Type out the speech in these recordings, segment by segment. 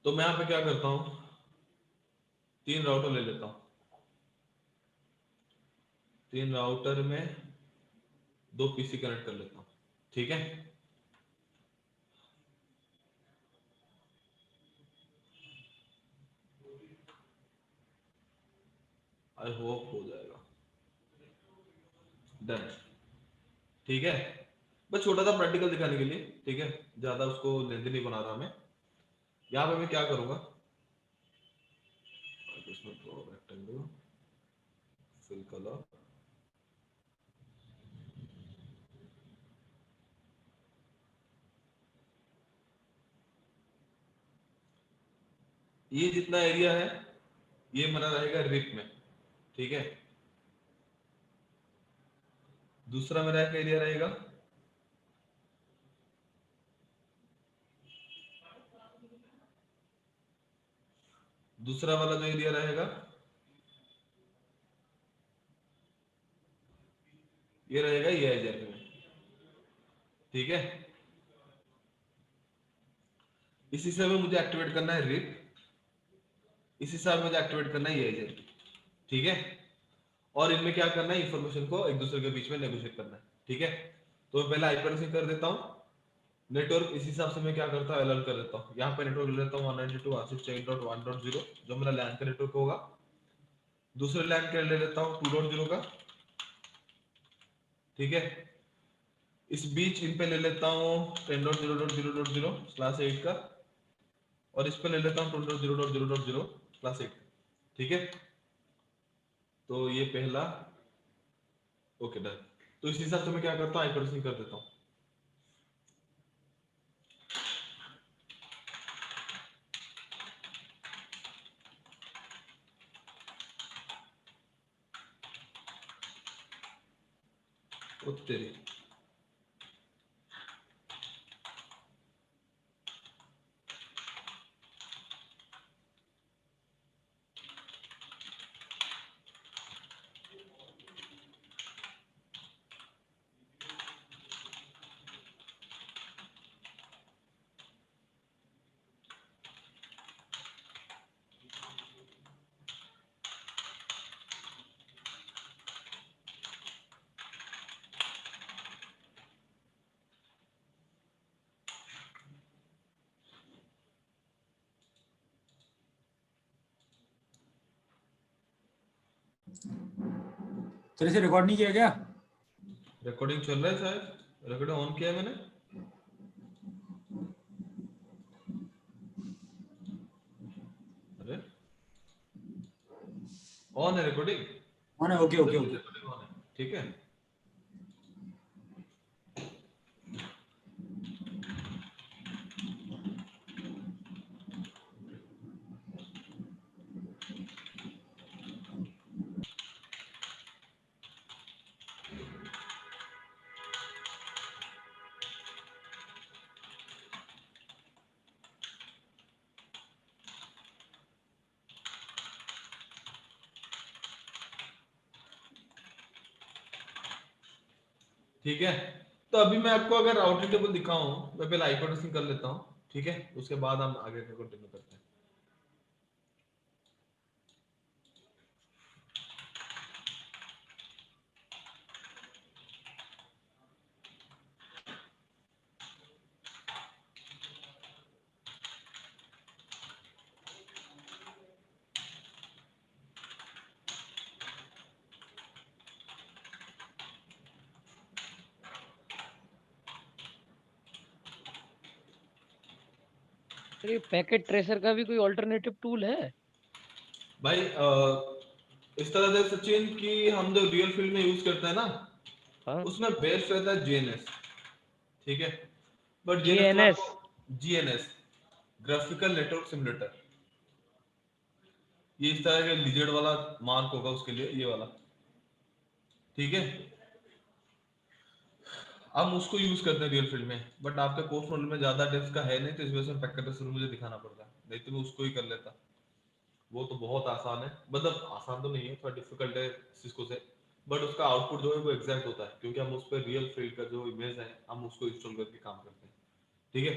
तो मैं यहाँ पे क्या करता हूँ, 3 राउटर ले लेता हूँ, 3 राउटर में 2 पीसी कनेक्ट कर लेता हूँ, ठीक है। आई होप हो जाएगा, डन, ठीक है। बस छोटा सा प्रैक्टिकल दिखाने के लिए, ठीक है, ज्यादा उसको लेंथी नहीं बना रहा मैं। यहाँ पे मैं क्या करूंगा, इसमें रेक्टेंगल, फिल कलर, ये जितना एरिया है ये मेरा रहेगा रिप में, ठीक है। दूसरा मेरा एक एरिया रहेगा, दूसरा वाला जो एरिया रहेगा ये रहेगा ये एजेंट में, ठीक है। इस हिसाब में मुझे एक्टिवेट करना है रिप, इस हिसाब में मुझे एक्टिवेट करना है ये एजेंट, ठीक है। और इनमें क्या करना है, इंफॉर्मेशन को एक दूसरे के बीच में नेगोशिएट करना है, ठीक है। तो मैं पहले आईपी कर देता हूँ नेटवर्क, इस हिसाब से मैं क्या करता हूँ अलर्ट कर देता हूँ। यहाँ पे नेटवर्क ले लेता हूँ 192.168.1.0 जो मेरा लैन का नेटवर्क होगा। दूसरे लैन के ले लेता हूँ 2.0 का, ठीक है। इस बीच इन पे ले लेता हूँ 10.0.0.0/8 का, और इस पे ले लेता हूँ 2.0.0.0/8, ठीक है। तो ये पहला, ओके डन। तो इस हिसाब से मैं क्या करता हूँ आई कर देता हूँ। ओ तेरी, तेरे से रिकॉर्ड नहीं किया क्या? रिकॉर्डिंग चल रहा है शायद, रिकॉर्डिंग ऑन किया है मैंने। अरे ऑन है रिकॉर्डिंग, ऑन है, okay okay okay. Recording on है, ठीक है। ठीक है, तो अभी मैं आपको अगर राउटिंग टेबल दिखाऊं, मैं पहले आईपी एड्रेसिंग कर लेता हूं, ठीक है, उसके बाद हम आगे का कंटिन्यू करते हैं। सर ये पैकेट ट्रेसर का भी कोई ऑल्टरनेटिव टूल है? भाई इस तरह से सचिन कि हम जो रियल फील्ड में यूज करते हैं ना, हाँ, उसमें बेस्ट रहता है जीएनएस, ठीक है। बट जीएनएस थोड़ा जीएनएस। आपको, जीएनएस ग्राफिकल नेटवर्क सिमुलेटर, ये इस तरह का लिजर्ड वाला मार्क होगा उसके लिए, ये वाला, ठीक है। हम उसको यूज करते हैं रियल फील्ड में, बट आपके कोर्स मॉडल में ज्यादा डेप्थ का है नहीं, तो इस वजह से पैकेट ट्रेसर मुझे दिखाना पड़ता है, नहीं तो मैं उसको ही कर लेता। वो तो बहुत आसान है, मतलब आसान तो नहीं है, थोड़ा डिफिकल्ट है सिस्को से, बट उसका आउटपुट जो है वो एग्जैक्ट होता है, क्योंकि हम उस पर रियल फील्ड का जो इमेज है हम उसको इंस्टॉल करके काम करते हैं, ठीक है।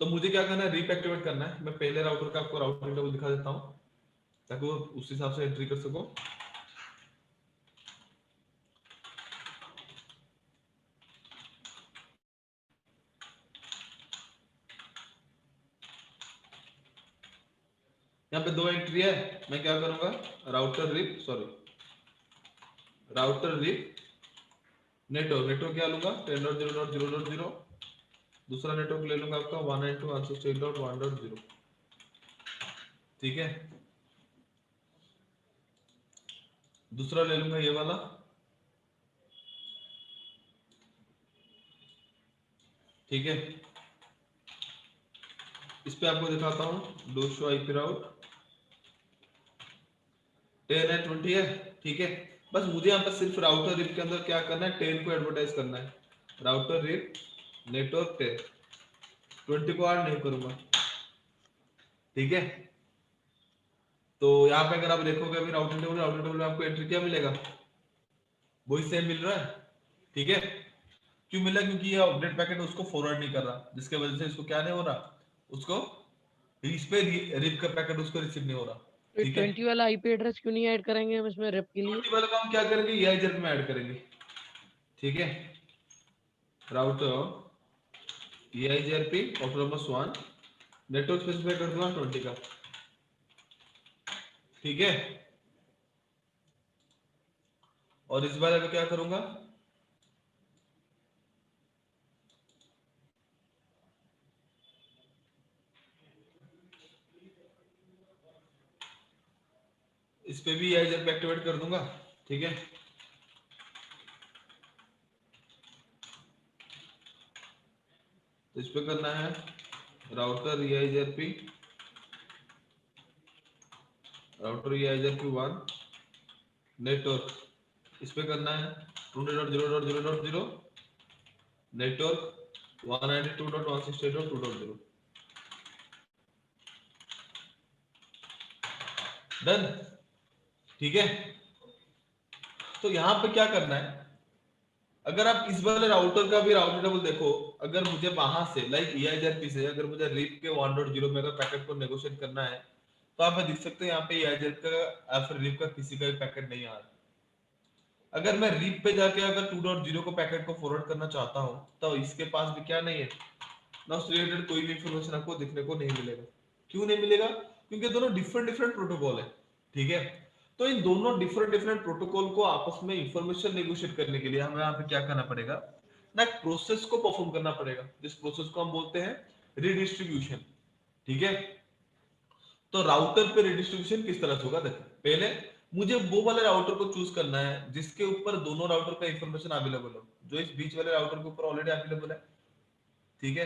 तो मुझे क्या करना है, रीप एक्टिवेट करना है। मैं पहले राउटर का आपको राउटिंग टेबल दिखा देता हूं ताकि वो उस हिसाब से एंट्री कर सको। यहाँ पे 2 एंट्री है, मैं क्या करूंगा, राउटर रिप नेटवर्क क्या लूंगा, 10.0.0.0। दूसरा नेटवर्क ले लूंगा आपका 192.168.1.0। ठीक है, दूसरा ले लूंगा ये वाला। ठीक है, इस पे आपको दिखाता हूँ डू शो आईपी राउट 10 है 20 है। ठीक है, बस मुझे यहाँ पर सिर्फ राउटर रिप के अंदर क्या करना है, 10 को एडवर्टाइज करना है। राउटर रिप नेटवर्क 10, 20 को ऐड नहीं करूंगा। ठीक है, तो यहाँ पे अगर आप देखोगे अभी राउटिंग टेबल में आपको एंट्री क्या मिलेगा, वही सेम मिल रहा है। ठीक है, क्यों मिला, क्योंकि ये अपडेट पैकेट उसको फॉरवर्ड नहीं कर रहा, जिसके वजह से इसको क्या नहीं हो रहा, उसको इस पे रिप का पैकेट उसको रिसीव नहीं हो रहा। तो ठीक है, 20 वाला आईपी एड्रेस क्यों नहीं ऐड करेंगे हम इसमें रेप के लिए? 20 वाला काम क्या करेंगे, EIGRP में ऐड करेंगे। ठीक है, router EIGRP autonomous 1 network specify कर दूंगा 20 का। ठीक है, और इस बार अगर क्या करूंगा, इस पे भी EIGRP एक्टिवेट कर दूंगा। ठीक है, तो इस पे करना है राउटर EIGRP 1 नेटवर्क, इस पे करना है 20.0.0.0 नेटवर्क 192.168.2.0। डन। ठीक है, तो यहाँ पे क्या करना है, अगर आप इस वाले राउटर का भी राउटर टेबल देखो, अगर मुझे वहां से लाइक EIGRP से अगर मुझे रिप के 1.0 में अगर पैकेट को नेगोशिएट करना है, तो आप देख सकते हैं यहाँ पे EIGRP का या फिर रिप का किसी का भी पैकेट नहीं आ रहा। अगर मैं रिप पे जाके अगर 2.0 को पैकेट को फॉरवर्ड करना चाहता हूँ, तो इसके पास भी क्या नहीं है ना, उससे रिलेटेड कोई भी इंफॉर्मेशन आपको देखने को नहीं मिलेगा। क्यों नहीं मिलेगा, क्योंकि दोनों डिफरेंट प्रोटोकॉल है। ठीक है, तो इन दोनों डिफरेंट प्रोटोकॉल को आपस में इंफॉर्मेशन नेगोशिएट करने के लिए हमें यहाँ पे क्या करना पड़ेगा ना, प्रोसेस को परफॉर्म करना पड़ेगा, जिस प्रोसेस को हम बोलते हैं रिडिस्ट्रीब्यूशन। ठीक है, तो राउटर पे रिडिस्ट्रीब्यूशन किस तरह से होगा, देखो पहले मुझे वो वाले राउटर को चूज करना है जिसके ऊपर दोनों राउटर का इंफॉर्मेशन अवेलेबल हो, जो इस बीच वाले राउटर के ऊपर ऑलरेडी अवेलेबल है। ठीक है,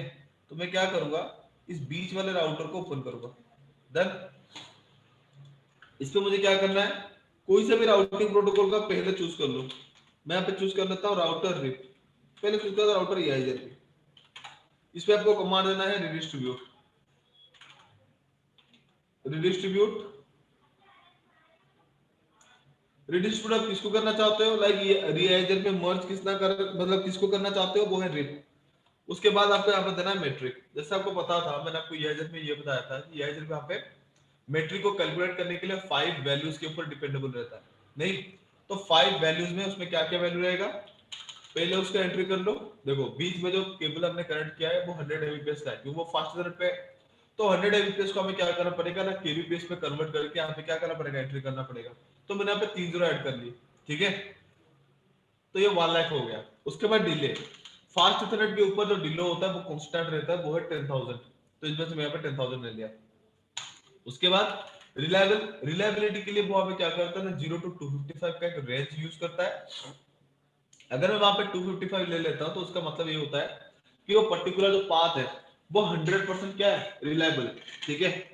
तो मैं क्या करूंगा, इस बीच वाले राउटर को ओपन करूंगा। देन इस पे मुझे क्या करना है, कोई सा भी राउटिंग प्रोटोकॉल का पहले चूज कर लो। मैं यहाँ पे चूज कर लेता हूँ राउटर रिप, पहले चूज करता हूँ राउटर EIGRP। इस पे आपको कमांड देना है रिडिस्ट्रीब्यूट। रिडिस्ट्रीब्यूट आप किसको करना चाहते हो, लाइक EIGRP में मर्ज किसना कर, मतलब किसको करना चाहते हो, वो है रिप। उसके बाद आपको यहाँ पे देना है मेट्रिक। जैसे आपको पता था, मैंने आपको EIGRP में ये बताया था कि EIGRP यहाँ पे मेट्रिक को कैलकुलेट करने के लिए 5 वैल्यूज के ऊपर डिपेंडेबल रहता है। नहीं तो 5 वैल्यूज में उसमें क्या क्या वैल्यू रहेगा, पहले उसका एंट्री कर लो। देखो बीच में जो केबल हमने कनेक्ट किया है वो 100 Mbps का है, क्योंकि वो फास्ट इंटरनेट पे, तो 100 Mbps को हमें क्या करना पड़ेगा ना, kbps में कन्वर्ट करके यहाँ पे क्या करना पड़ेगा, एंट्री करना पड़ेगा। तो मैंने यहाँ पे 3 जीरो ऐड कर लिए। ठीक है, तो ये 1 लाख हो गया। उसके बाद डिले, फास्ट इंटरनेट के ऊपर जो डिले होता है वो कांस्टेंट रहता है, वो है 10,000। तो इस वजह से मैं यहाँ पे 10,000 ले लिया। उसके बाद रिलायबिलिटी के लिए वो वहां पे क्या करता है ना, 0 to 255 का एक रेंज यूज करता है। अगर मैं वहां पे 255 ले लेता हूं तो उसका मतलब ये होता है कि वो पर्टिकुलर जो पाथ है वो 100% क्या है, रिलायबल। ठीक है,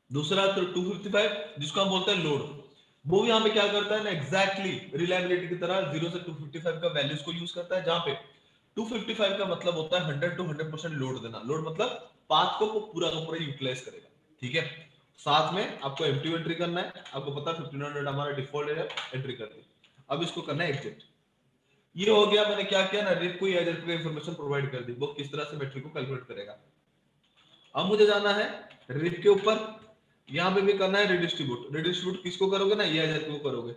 दूसरा तो 255 जिसको हम बोलते हैं लोड, वो भी यहाँ पे क्या करता है ना, एग्जैक्टली रिलायबिलिटी की तरह 0 से 255 का वैल्यूज को यूज करता है, जहां पे 255 का मतलब होता है 100 to 100% लोड देना। लोड मतलब पाथ को पूरा का पूरा यूटिलाइज करेगा। ठीक है, साथ में आपको एमटी एंट्री करना है, आपको पता है 1500 हमारा डिफॉल्ट है, एंट्री कर दी। अब इसको करना है एग्जिट। ये हो गया, मैंने क्या किया ना, रिप को एजेंट को इंफॉर्मेशन प्रोवाइड कर दी, वो किस तरह से मैट्रिक को कैलकुलेट करेगा। अब मुझे जाना है रिप के ऊपर, यहाँ पे भी करना है रिडिस्ट्रीब्यूट। रिडिस्ट्रीब्यूट किसको करोगे ना, EIZRP को करोगे।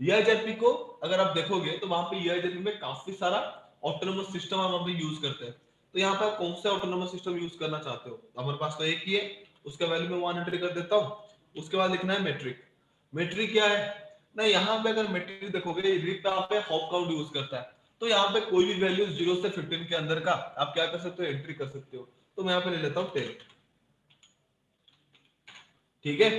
EIZRP को अगर आप देखोगे तो वहां पे EIZRP में काफी सारा ऑटोनोमस सिस्टम हम अभी यूज करते हैं। तो यहाँ पे आप कौन सा ऑटोनोमस सिस्टम यूज करना चाहते हो, हमारे पास तो एक ही है, उसका वैल्यू मैं 1 एंट्री कर देता हूँ। उसके बाद लिखना है मेट्रिक। मेट्रिक क्या है ना, यहाँ पे अगर मेट्रिक देखोगे, रिप यहाँ पे हॉप काउंट यूज करता है। तो यहाँ पे कोई भी वैल्यू 0 से 15 के अंदर का आप क्या कर सकते हो, एंट्री कर सकते हो। तो मैं यहाँ पे ले लेता हूँ 10। ठीक है,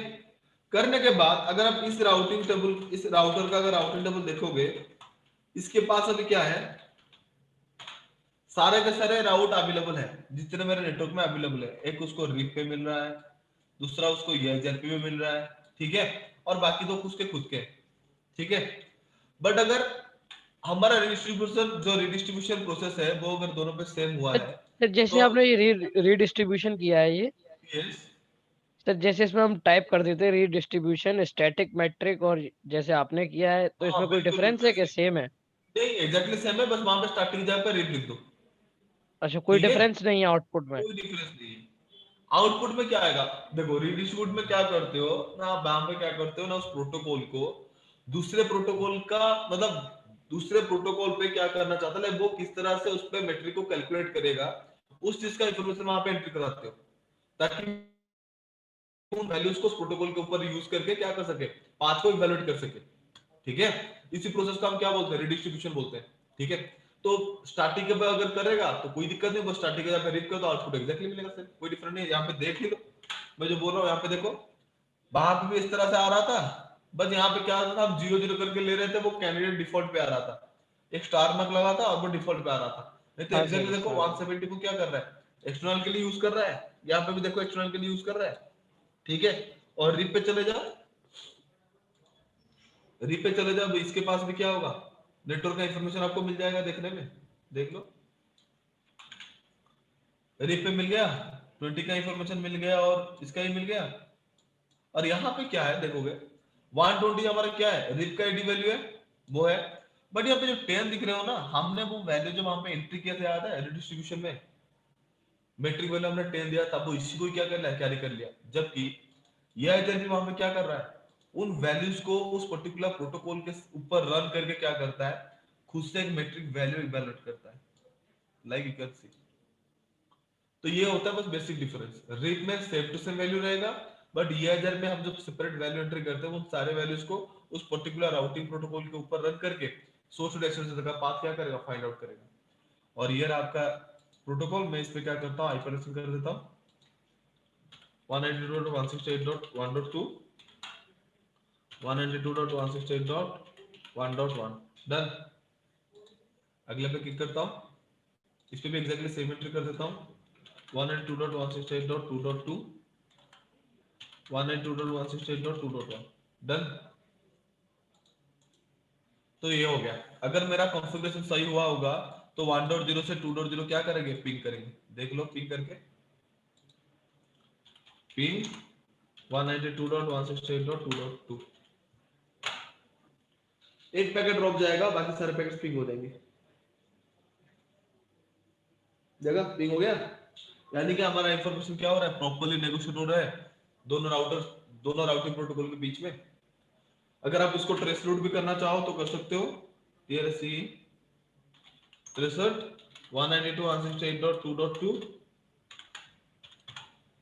करने के बाद अगर आप इस राउटिंग टेबल, इस राउटर का अगर राउटिंग टेबल देखोगे, इसके पास अभी क्या है, सारे के सारे राउट अवेलेबल है जितने मेरे नेटवर्क में अवेलेबल है। एक उसको रिप पे मिल रहा है, दूसरा उसको EIZRP में मिल रहा है, ठीक है, और बाकी दो उसके खुद के, ठीक है। बट अगर हमारा रिडिस्ट्रीब्यूशन प्रोसेस है, वो अगर दोनों पे सेम हुआ है सर जैसे तो आपने ये रीडिस्ट्रीब्यूशन किया है ये, yes, सर जैसे इसमें हम टाइप कर देते हैं रीडिस्ट्रीब्यूशन स्टैटिक मैट्रिक, और जैसे आपने किया है, तो हाँ इसमें कोई बिल्कुल डिफरेंस है वैसे कि सेम है? नहीं, एग्जैक्टली सेम है, बस वहां पे स्टार्टिंग जगह पे रिप लिख दो। अच्छा, कोई ठीक है, डिफरेंस नहीं है आउटपुट में? कोई डिफरेंस नहीं है। आउटपुट में क्या आएगा, देखो रिडिस्ट्रीब्यूट में क्या करते हो ना, आप वहां पे क्या करते हो ना, उस प्रोटोकॉल को दूसरे प्रोटोकॉल का मतलब दूसरे प्रोटोकॉल पे क्या करना चाहता है, वो किस तरह से उस पे मेट्रिक को कैलकुलेट करेगा, उस चीज का इंफॉर्मेशन वहां पे एंट्री कराते हो, ताकि उन वैल्यूज को उस प्रोटोकॉल के ऊपर यूज करके क्या कर सके, पाथ को इवैल्यूएट कर सके। ठीक है, इसी प्रोसेस को हम क्या बोलते हैं, रिडिस्ट्रीब्यूशन बोलते हैं। ठीक है, तो स्टार्टिंग के पे अगर करेगा तो कोई दिक्कत नहीं, बस स्टार्टिंग के पे रीड कर तो आउटपुट एग्जैक्टली मिलेगा सर, कोई डिफरेंस नहीं है। यहाँ पे देख ही लो, मैं जो बोल रहा हूँ यहाँ पे देखो, वहां पे भी इस तरह से आ रहा था, बस यहाँ पे क्या आ रहा था, हम 0 0 करके ले रहे थे, वो कैंडिडेट डिफॉल्ट पे आ रहा था, एक स्टार मार्क लगा था और वो डिफॉल्ट पे आ रहा था। नहीं तो हाँ एग्जैक्टली सर, देखो हाँ। 170 को क्या कर रहा है, एक्सटर्नल के लिए यूज कर रहा है, यहाँ पे भी देखो एक्सटर्नल के लिए यूज कर रहा है। ठीक है, और रिप पे चले जाओ, रिप पे चले जाओ, इसके पास भी क्या होगा, नेटवर्क का इंफॉर्मेशन आपको मिल जाएगा देखने में, देख लो, रिप पे मिल गया, 20 का इंफॉर्मेशन मिल गया और इसका ही मिल गया। और यहाँ पे क्या है देखोगे, 120 हमारा क्या है, रिप का आईडी वैल्यू है, वो है। बट यहाँ पे जो 10 दिख रहे हो ना, हमने वो वैल्यू जो वहां पे एंट्री किया था, याद है रिडिस्ट्रीब्यूशन में, मैट्रिक वैल्यू हमने 10 दिया, तब वो इसी को क्या कर लिया, कैरी कर लिया। जबकि ये आइटम भी वहां पे क्या कर रहा है, उन वैल्यूज को उस पर्टिकुलर प्रोटोकॉल के ऊपर रन करके क्या करता है, खुद से एक मैट्रिक वैल्यू इवैल्यूएट करता है, लाइक यू कैन सी। तो ये होता है बस बेसिक डिफरेंस, रिप में सेम टू सेम वैल्यू रहेगा, बट EIZR में हम जब सेपरेट वैल्यू एंट्री करते हैं, उन सारे वैल्यूज को उस पर्टिकुलर राउटिंग प्रोटोकॉल के ऊपर रन करके सोर्स टू डेस्टिनेशन का पाथ क्या करेगा, फाइंड आउट करेगा। और ये रहा आपका प्रोटोकॉल। मैं इस पे क्या करता हूँ, हाइपरलिंक कर देता हूँ 192.168.1.2 192.168.1.1 डन। अगले पे क्लिक करता हूँ, इस पे भी एग्जैक्टली सेम एंट्री कर देता हूँ 192.168.2.2 192.168.2.1 डन। तो ये हो गया। अगर मेरा कॉन्फ़िगरेशन सही हुआ होगा तो 1.0 से 2.0 क्या करेंगे, पिंग करेंगे, देख लो पिंग करके, पिंग 192.168.2.2, एक पैकेट ड्रॉप जाएगा, बाकी सारे पैकेट पिंग हो जाएंगे। देखा पिंग हो गया, यानी कि हमारा इंफॉर्मेशन क्या हो रहा है, प्रॉपर्ली नेगोशिएट हो रहा है दोनों राउटर, दोनों राउटिंग प्रोटोकॉल के बीच में। अगर आप इसको ट्रेस रूट भी करना चाहो तो कर सकते हो, TLC 63 192.168.2.2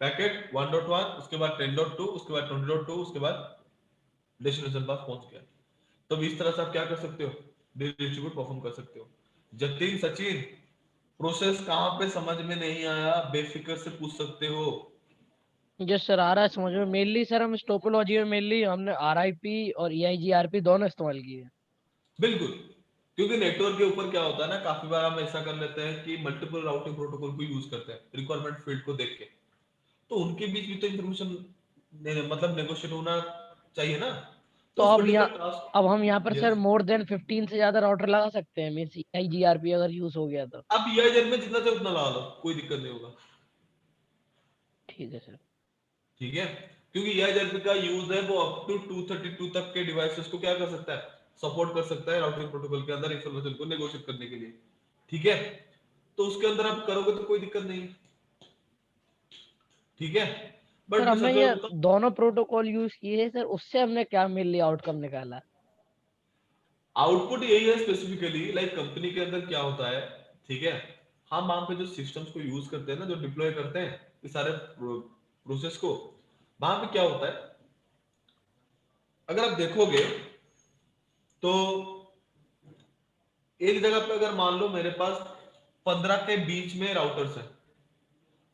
पैकेट 1.1, उसके बाद 10.2, उसके बाद 20.2, उसके बाद डेस्टिनेशन पास पहुंच गया। तो इस तरह से आप क्या कर सकते हो, डिस्ट्रीब्यूट परफॉर्म कर सकते हो। जतिन, सचिन, प्रोसेस कहां पे समझ में नहीं आया, बेफिक्र से पूछ सकते हो। यस सर, आ रहा है समझ में। मेनली सर हम इस टोपोलॉजी में मेनली हमने RIP और EIGRP दोनों इस्तेमाल किए हैं। बिल्कुल, क्योंकि नेटवर्क के ऊपर क्या होता है ना, काफी बार हम ऐसा कर लेते हैं कि मल्टीपल राउटिंग प्रोटोकॉल को यूज करते हैं रिक्वायरमेंट फील्ड को देख के, तो उनके बीच भी तो इंफॉर्मेशन मतलब नेगोशिएट होना चाहिए ना। तो तो उस अब पर्टिकुलर यहाँ, टास्क, अब हम यहाँ पर सर यस, मोर देन 15 से ज्यादा राउटर लगा सकते हैं, मीन्स EIGRP अगर यूज हो गया तो? आप EIZR में जितना चाहे उतना लगा लो, कोई दिक्कत नहीं होगा। ठीक है सर। ठीक है, क्योंकि EIGRP का यूज है वो अप टू 232 तक के डिवाइसेस को क्या कर सकता है, सपोर्ट कर सकता है राउटिंग प्रोटोकॉल के अंदर इंफॉर्मेशन को नेगोशिएट करने के लिए। ठीक है, तो उसके अंदर आप करोगे तो कोई दिक्कत नहीं है। ठीक है, बट सर मैं हमने सबसे ये पहले बताऊं, दोनों प्रोटोकॉल यूज किए हैं सर, उससे हमने क्या मेनली आउटकम निकाला? आउटपुट यही है स्पेसिफिकली, लाइक कंपनी के अंदर क्या होता है। ठीक है, हम वहां पे जो सिस्टम्स को यूज करते हैं ना, जो डिप्लॉय करते हैं इस सारे प्रोसेस को, वहां पे क्या होता है, अगर आप देखोगे तो एक जगह पे अगर मान लो मेरे पास 15 के बीच में राउटर्स है,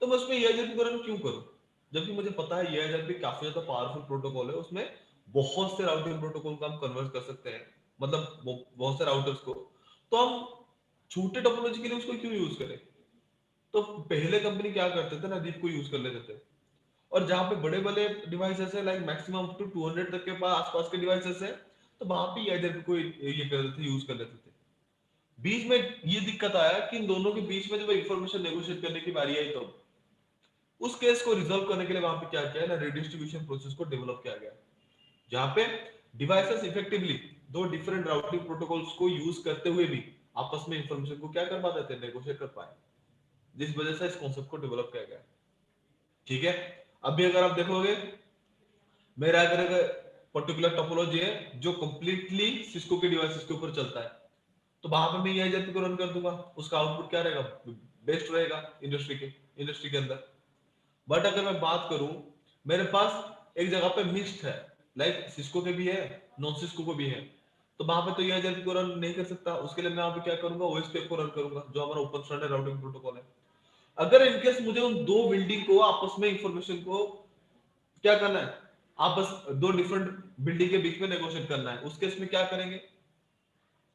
तो मैं उसमें EIGRP को रन क्यों करूं, जबकि मुझे पता है EIGRP काफी ज्यादा पावरफुल प्रोटोकॉल है, उसमें बहुत से राउटिंग प्रोटोकॉल को हम कन्वर्ट कर सकते हैं, मतलब बहुत से राउटर्स को। तो हम छोटे टोपोलॉजी के लिए उसको क्यों यूज करें। तो पहले कंपनी क्या करते थे ना, दीप को यूज कर लेते थे, और जहां पे बड़े बड़े डिवाइसेस है, लाइक मैक्सिमम अप टू 200 तक के पास आसपास के डिवाइसेस है, तो वहां पे EIGRP को ये कर देते थे, यूज कर लेते थे। बीच में ये दिक्कत आया कि इन दोनों के बीच में जब इंफॉर्मेशन नेगोशिएट करने की बारी आई, तो उस केस को रिजॉल्व करने के लिए वहां पे क्या किया ना, रिडिस्ट्रीब्यूशन प्रोसेस को डेवलप किया गया, जहां पे डिवाइसेस इफेक्टिवली दो डिफरेंट राउटिंग प्रोटोकॉल्स को यूज करते हुए भी आपस में इंफॉर्मेशन को क्या कर पाते थे, नेगोशिएट कर पाए, जिस वजह से इस कॉन्सेप्ट को डेवलप किया गया। ठीक है, अभी अगर आप देखोगे मेरा अगर पर्टिकुलर टोपोलॉजी है जो कंप्लीटली सिस्को के डिवाइसेस के ऊपर चलता है, तो वहां पे मैं EIGRP को रन कर दूंगा, उसका आउटपुट क्या रहेगा, बेस्ट रहेगा इंडस्ट्री के अंदर। बट अगर मैं बात करूं, मेरे पास एक जगह पे मिक्स्ड है, लाइक सिस्को के भी है, नॉन सिस्को को भी है, तो वहां पे तो EIGRP को रन नहीं कर सकता, उसके लिए मैं वहां पे क्या करूंगा, OSPF को रन करूंगा, जो हमारा ओपन स्टैंडर्ड राउटिंग प्रोटोकॉल है। अगर इनकेस मुझे उन दो बिल्डिंग को आपस में इंफॉर्मेशन को क्या करना है, आपस दो डिफरेंट बिल्डिंग के बीच में नेगोशिएट करना है, उस केस में क्या करेंगे,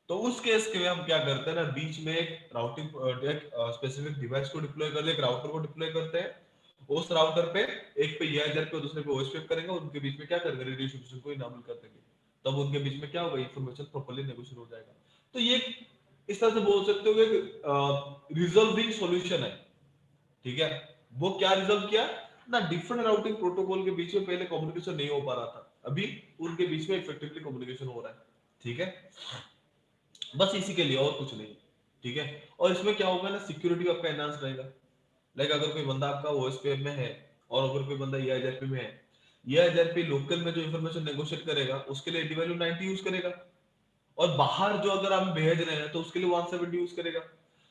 तो उस केस के में हम क्या करते हैं ना, बीच में एक राउटिंग एक स्पेसिफिक डिवाइस को डिप्लॉय कर ले, एक राउटर को डिप्लॉय करते हैं, उस राउटर पे एक पे EIGRP और दूसरे पे OSPF करेंगे, और उनके बीच में क्या करेंगे, रेडियो को इनेबल कर देंगे, तब उनके बीच में क्या होगा, इंफॉर्मेशन प्रॉपर्ली नेगोशिएट हो जाएगा। तो ये इस तरह से बोल सकते हो कि रिजॉल्विंग सॉल्यूशन है। ठीक है, वो क्या रिजॉल्व किया ना, डिफरेंट राउटिंग प्रोटोकॉल के बीच में पहले कम्युनिकेशन नहीं हो पा रहा था, अभी उनके बीच में इफेक्टिवली कम्युनिकेशन हो रहा है। ठीक है, बस इसी के लिए, और कुछ नहीं। ठीक है, और इसमें क्या होगा ना, सिक्योरिटी आपका एनहांस रहेगा, लाइक अगर कोई बंदा आपका OSPF में है और अगर कोई बंदा EIGRP में है, EIGRP लोकल में जो इन्फॉर्मेशन नेगोशिएट करेगा उसके लिए ID वैल्यू 90 यूज करेगा, और बाहर जो अगर हम भेज रहे हैं तो उसके लिए 170 यूज करेगा।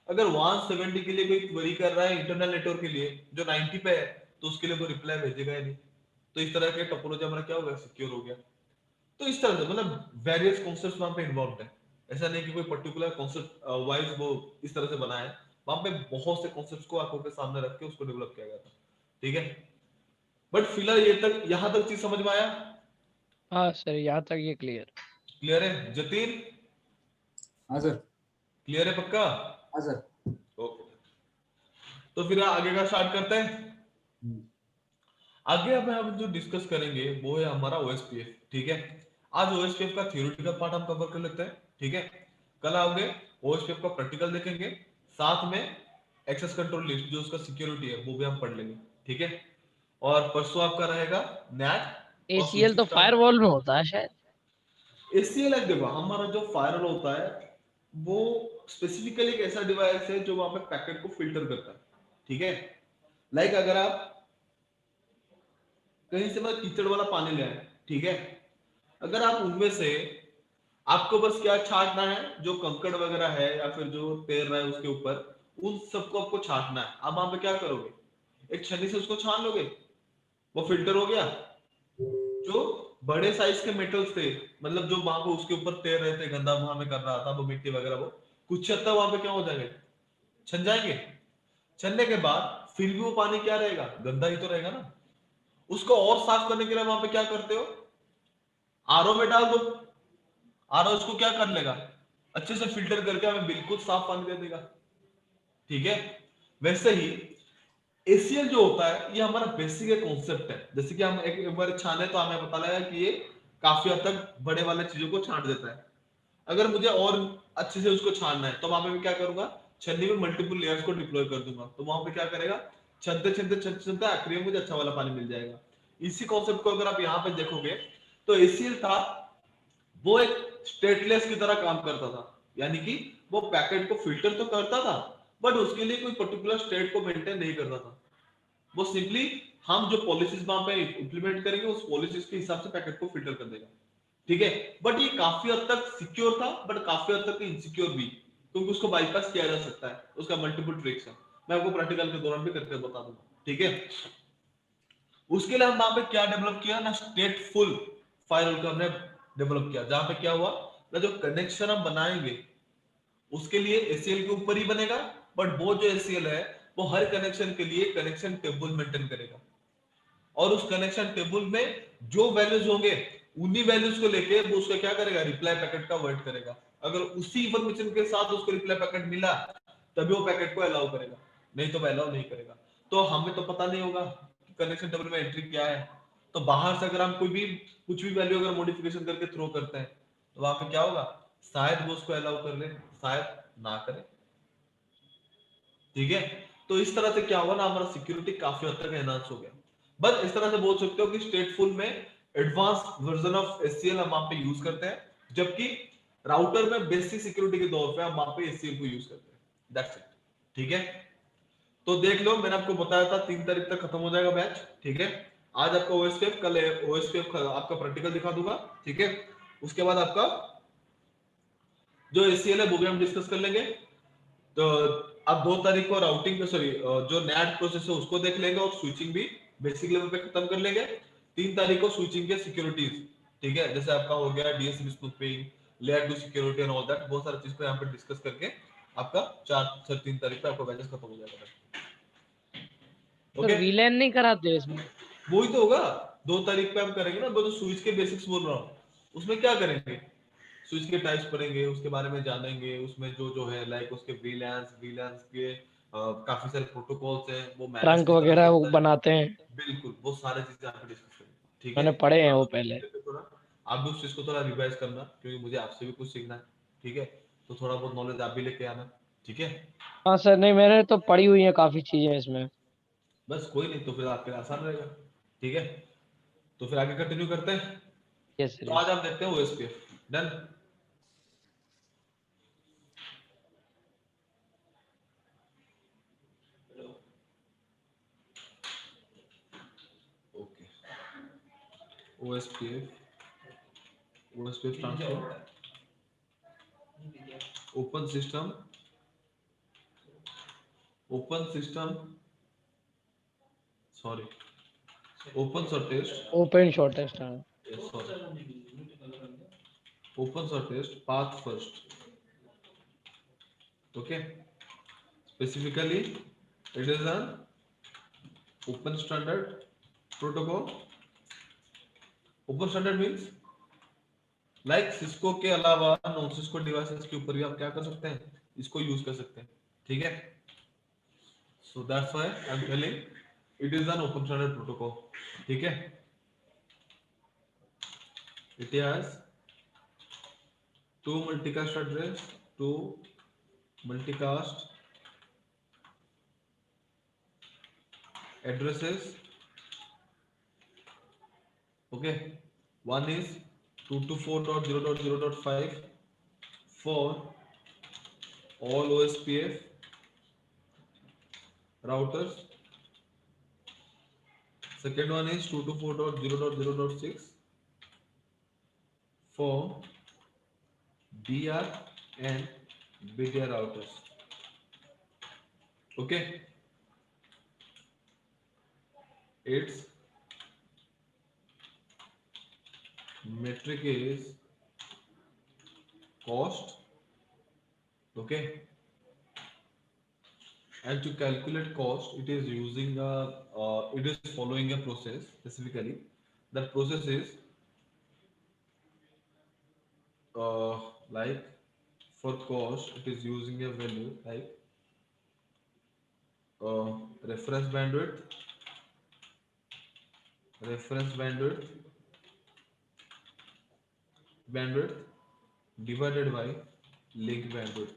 अगर 170 के लिए कोई क्वेरी कर रहा है इंटरनल नेटवर्क के लिए जो 90 पे है, तो उसके लिए कोई रिप्लाई भेजेगा ही नहीं। तो इस तरह के टोपोलॉजी हमारा क्या हो गया, सिक्योर हो गया। तो इस तरह से मतलब वेरियस कॉन्सेप्ट्स वहां पे इन्वॉल्व है, ऐसा नहीं कि कोई पर्टिकुलर कॉन्सेप्ट वाइज वो इस तरह से बना है, वहां पे बहुत से कॉन्सेप्ट्स को आंखों के सामने रख के उसको डेवलप किया गया था। ठीक है, बट फिलहाल ये तक यहां तक चीज समझ में आया, हाँ सर, यहाँ तक ये क्लियर। क्लियर है जतीन, हाँ सर। क्लियर है पक्का। हाँ सर। ओके, तो फिर आगे का स्टार्ट करते हैं। हम्म, आगे अब हम जो डिस्कस करेंगे वो है हमारा OSPF। ठीक है, आज OSPF का थ्योरेटिकल पार्ट हम कवर कर लेते हैं। ठीक है, कल आओगे OSPF का प्रैक्टिकल देखेंगे, साथ में एक्सेस कंट्रोल लिस्ट जो उसका सिक्योरिटी है वो भी हम पढ़ लेंगे। ठीक है, और परसों आपका रहेगा NAT और ACL स्विचिंग तो स्टार्ट। फायरवॉल में होता है शायद। ACL देखो, हमारा जो फायरवॉल होता है वो स्पेसिफिकली एक ऐसा डिवाइस है जो वहां पे पैकेट को फिल्टर करता है। ठीक है, लाइक अगर आप कहीं से मतलब कीचड़ वाला पानी ले आए, ठीक है, अगर आप उनमें से आपको बस क्या छांटना है, जो कंकड़ वगैरह है या फिर जो तैर रहा है उसके ऊपर, उन सबको आपको छांटना है। अब वहां पे क्या करोगे, एक छन्नी से उसको छान लोगे, वो फिल्टर हो गया। जो बड़े साइज के मेटल्स थे, मतलब जो वहां पे उसके ऊपर तैर रहे थे, गंदा वहां में कर रहा था वो मिट्टी वगैरह, वो कुछ हद तक वहां पे क्या हो जाएंगे, छन जाएंगे। छनने के बाद फिर भी वो पानी क्या रहेगा, गंदा ही तो रहेगा ना। उसको और साफ करने के लिए वहां पे क्या करते हो, RO में डाल दो। RO इसको क्या कर लेगा, अच्छे से फिल्टर करके हमें बिल्कुल साफ पानी दे देगा। ठीक है, वैसे ही ACL जो होता है ये हमारा बेसिक कॉन्सेप्ट है। जैसे कि हम एक बार छाने तो हमें पता लगा कि ये काफी हद तक बड़े वाले चीजों को छांट देता है। अगर मुझे और अच्छे से उसको छानना है तो वहां पे मैं क्या करूंगा, छन्नी में मल्टीपल लेयर्स को डिप्लॉय कर दूंगा, तो वहां पे क्या करेगा, छनते छनते छनते छनते आखिरी में मुझे अच्छा वाला पानी मिल जाएगा। इसी कॉन्सेप्ट को अगर आप यहाँ पे देखोगे तो ACL था वो एक स्टेटलेस की तरह काम करता था, यानी कि वो पैकेट को फिल्टर तो करता था बट उसके लिए कोई पर्टिकुलर स्टेट को मेंटेन नहीं करता था। वो सिंपली हम जो पॉलिसीज वहां पे इंप्लीमेंट करेंगे उस पॉलिसीज के हिसाब से पैकेट को फिल्टर कर देगा, ठीक है। बट ये काफी हद तक सिक्योर था बट काफी हद तक इनसिक्योर भी, क्योंकि उसको बाईपास किया जा सकता है, उसका मल्टीपल ट्रिक्स है, मैं आपको प्रैक्टिकल के दौरान भी करके बता दूंगा, ठीक है। उसके लिए हम वहां पे क्या डेवलप किया ना, स्टेटफुल फायरवॉल का हमने डेवलप किया, जहां पे क्या हुआ ना, जो कनेक्शन हम बनाएंगे उसके लिए ACL के ऊपर ही बनेगा, बट वो जो ACL है वो हर कनेक्शन के लिए कनेक्शन टेबल मेंटेन करेगा, और उस कनेक्शन टेबल में जो वैल्यूज होंगे उन्हीं वैल्यूज को लेके वो उसका क्या करेगा, रिप्लाई पैकेट का वर्ड करेगा। अगर उसी इंफॉर्मेशन के साथ उसको रिप्लाई पैकेट मिला तभी वो पैकेट को अलाउ करेगा, नहीं तो वो अलाउ नहीं करेगा। तो हमें तो पता नहीं होगा कि कनेक्शन टेबल में एंट्री क्या है, तो बाहर से अगर हम कोई भी कुछ भी वैल्यू अगर मॉडिफिकेशन करके थ्रो करते हैं तो वहां पे क्या होगा, शायद वो उसको अलाउ कर ले, शायद ना करे, ठीक है। तो इस तरह से क्या हुआ ना, हमारा सिक्योरिटी काफी हद तक एनहांस हो गया। बस इस तरह से बोल सकते हो कि स्टेटफुल में एडवांस वर्जन ऑफ ACL हम वहां पे यूज करते हैं, जबकि राउटर में बेसिक सिक्योरिटी के तौर पे हम वहां पे ACL को यूज करते हैं, दैट्स इट, ठीक है। तो देख लो, मैंने आपको बताया था 3 तारीख तक खत्म हो जाएगा बैच, ठीक है। आज आपका OSPF, कल OSPF आपका प्रैक्टिकल दिखा दूंगा, ठीक है। उसके बाद आपका जो ACL है वो भी हम डिस्कस कर लेंगे। तो अब 2 तारीख को राउटिंग सॉरी जो NAT प्रोसेस है उसको देख लेंगे, और स्विचिंग भी बेसिक लेवल पे खत्म कर लेंगे। 3 तारीख को स्विचिंग के सिक्योरिटीज, ठीक है, जैसे आपका हो गया DSCP spoofing, layer 2 security and all that, बहुत सारी चीज को यहाँ पे डिस्कस करके आपका 3 तारीख पे आपका बैचेस खत्म हो जाएगा, सर ओके। वीलैन नहीं कराते इसमें? वही तो होगा, 2 तारीख पे हम करेंगे ना, वो जो स्विच के बेसिक्स बोल रहा हूँ, उसमें क्या करेंगे, स्विच के टाइप्स पढ़ेंगे, उसके बारे में जानेंगे, उसमें जो जो है लाइक उसके VLANs के काफी सारे प्रोटोकॉल्स हैं, वो मैनेज ट्रंक किस तरह से वगैरह वो होता है, बनाते हैं, बिल्कुल वो सारे चीजें आपको डिस्कस करेंगे, ठीक है। मैंने पढ़े हैं आप वो लोग पहले। थोड़ा, आप भी उस चीज को थोड़ा रिवाइज करना, क्योंकि मुझे आपसे भी कुछ सीखना है, ठीक है। तो थोड़ा बहुत नॉलेज आप भी लेके आना, ठीक है। हाँ सर, नहीं मैंने तो पढ़ी हुई है काफी चीजें इसमें। बस कोई नहीं, तो फिर आपके लिए आसान रहेगा, ठीक है। तो फिर आगे कंटिन्यू करते हैं। यस सर तो आज यस। आप देखते हैं OSPF done. Okay, OSPF stands for open system, open system, sorry, open shortest, open shortest, हाँ। yes, sorry, open shortest path first, okay. Specifically it is an open standard protocol. Open standard means like Cisco के अलावा non Cisco devices के ऊपर भी आप क्या कर सकते हैं, इसको यूज कर सकते हैं, ठीक है। So that's why I am telling it is an open standard protocol, ठीक है। It has two multicast address, two multicast addresses, okay. One is 224.0.0.5 for all OSPF routers. Second one is 224.0.0.6 for DR and BDR routers, okay. Its metric is cost, okay. And to calculate cost it is using a it is following a process. Specifically that process is uh, like for cost it is using a value like uh, reference bandwidth reference bandwidth bandwidth divided by link bandwidth,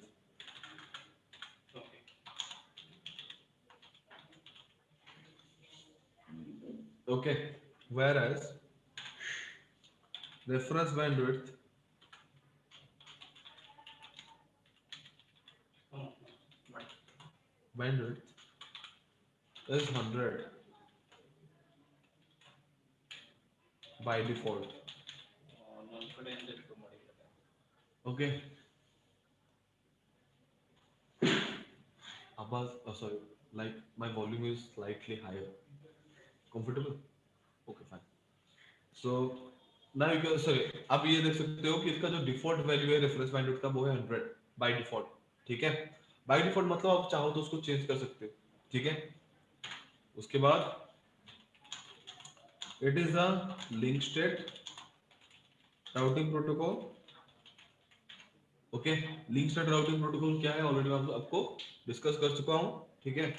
okay. whereas reference bandwidth is 100 by default. Okay. Abbas, sorry, like my volume is slightly higher. Comfortable? Okay, fine. So now you can, sorry, आप ये देख सकते हो कि इसका जो default value है reference bandwidth का वो है 100 बाय डिफॉल्ट. ठीक है, बाय डिफॉल्ट मतलब आप चाहो तो उसको चेंज कर सकते हो. ठीक है, उसके बाद it is a link state routing protocol. Okay, link state routing protocol क्या है ऑलरेडी मैं आपको डिस्कस कर चुका हूं. ठीक है,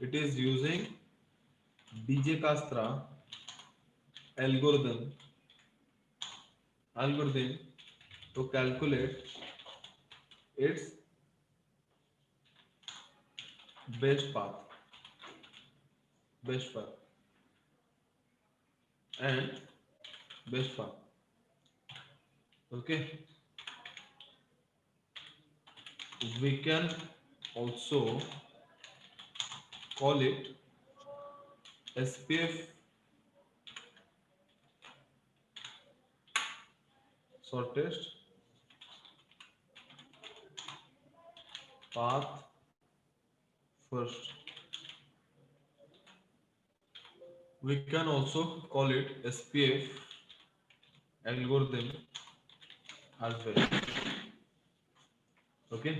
it is using Dijkstra algorithm to calculate its best path and best path. Okay, we can also call it SPF shortest path first. We can also call it SPF algorithm as well. Okay,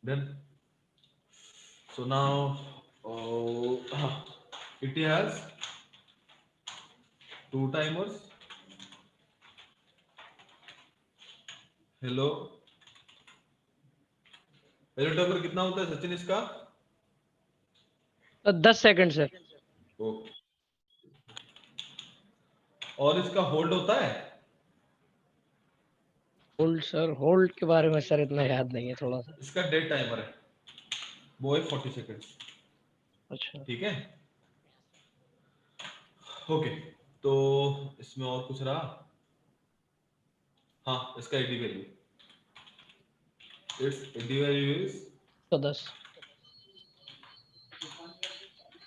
then so now it has two timers. Hello timer कितना होता है सचिन इसका? 10 second sir. Okay, और इसका hold होता है? Hold sir, hold के बारे में सर इतना याद नहीं है थोड़ा सा. इसका डेड टाइमर है, वो है 40 सेकंड्स. अच्छा, ठीक है, ओके. तो इसमें और कुछ रहा? हाँ, इसका AD value, it's AD value is तो 10.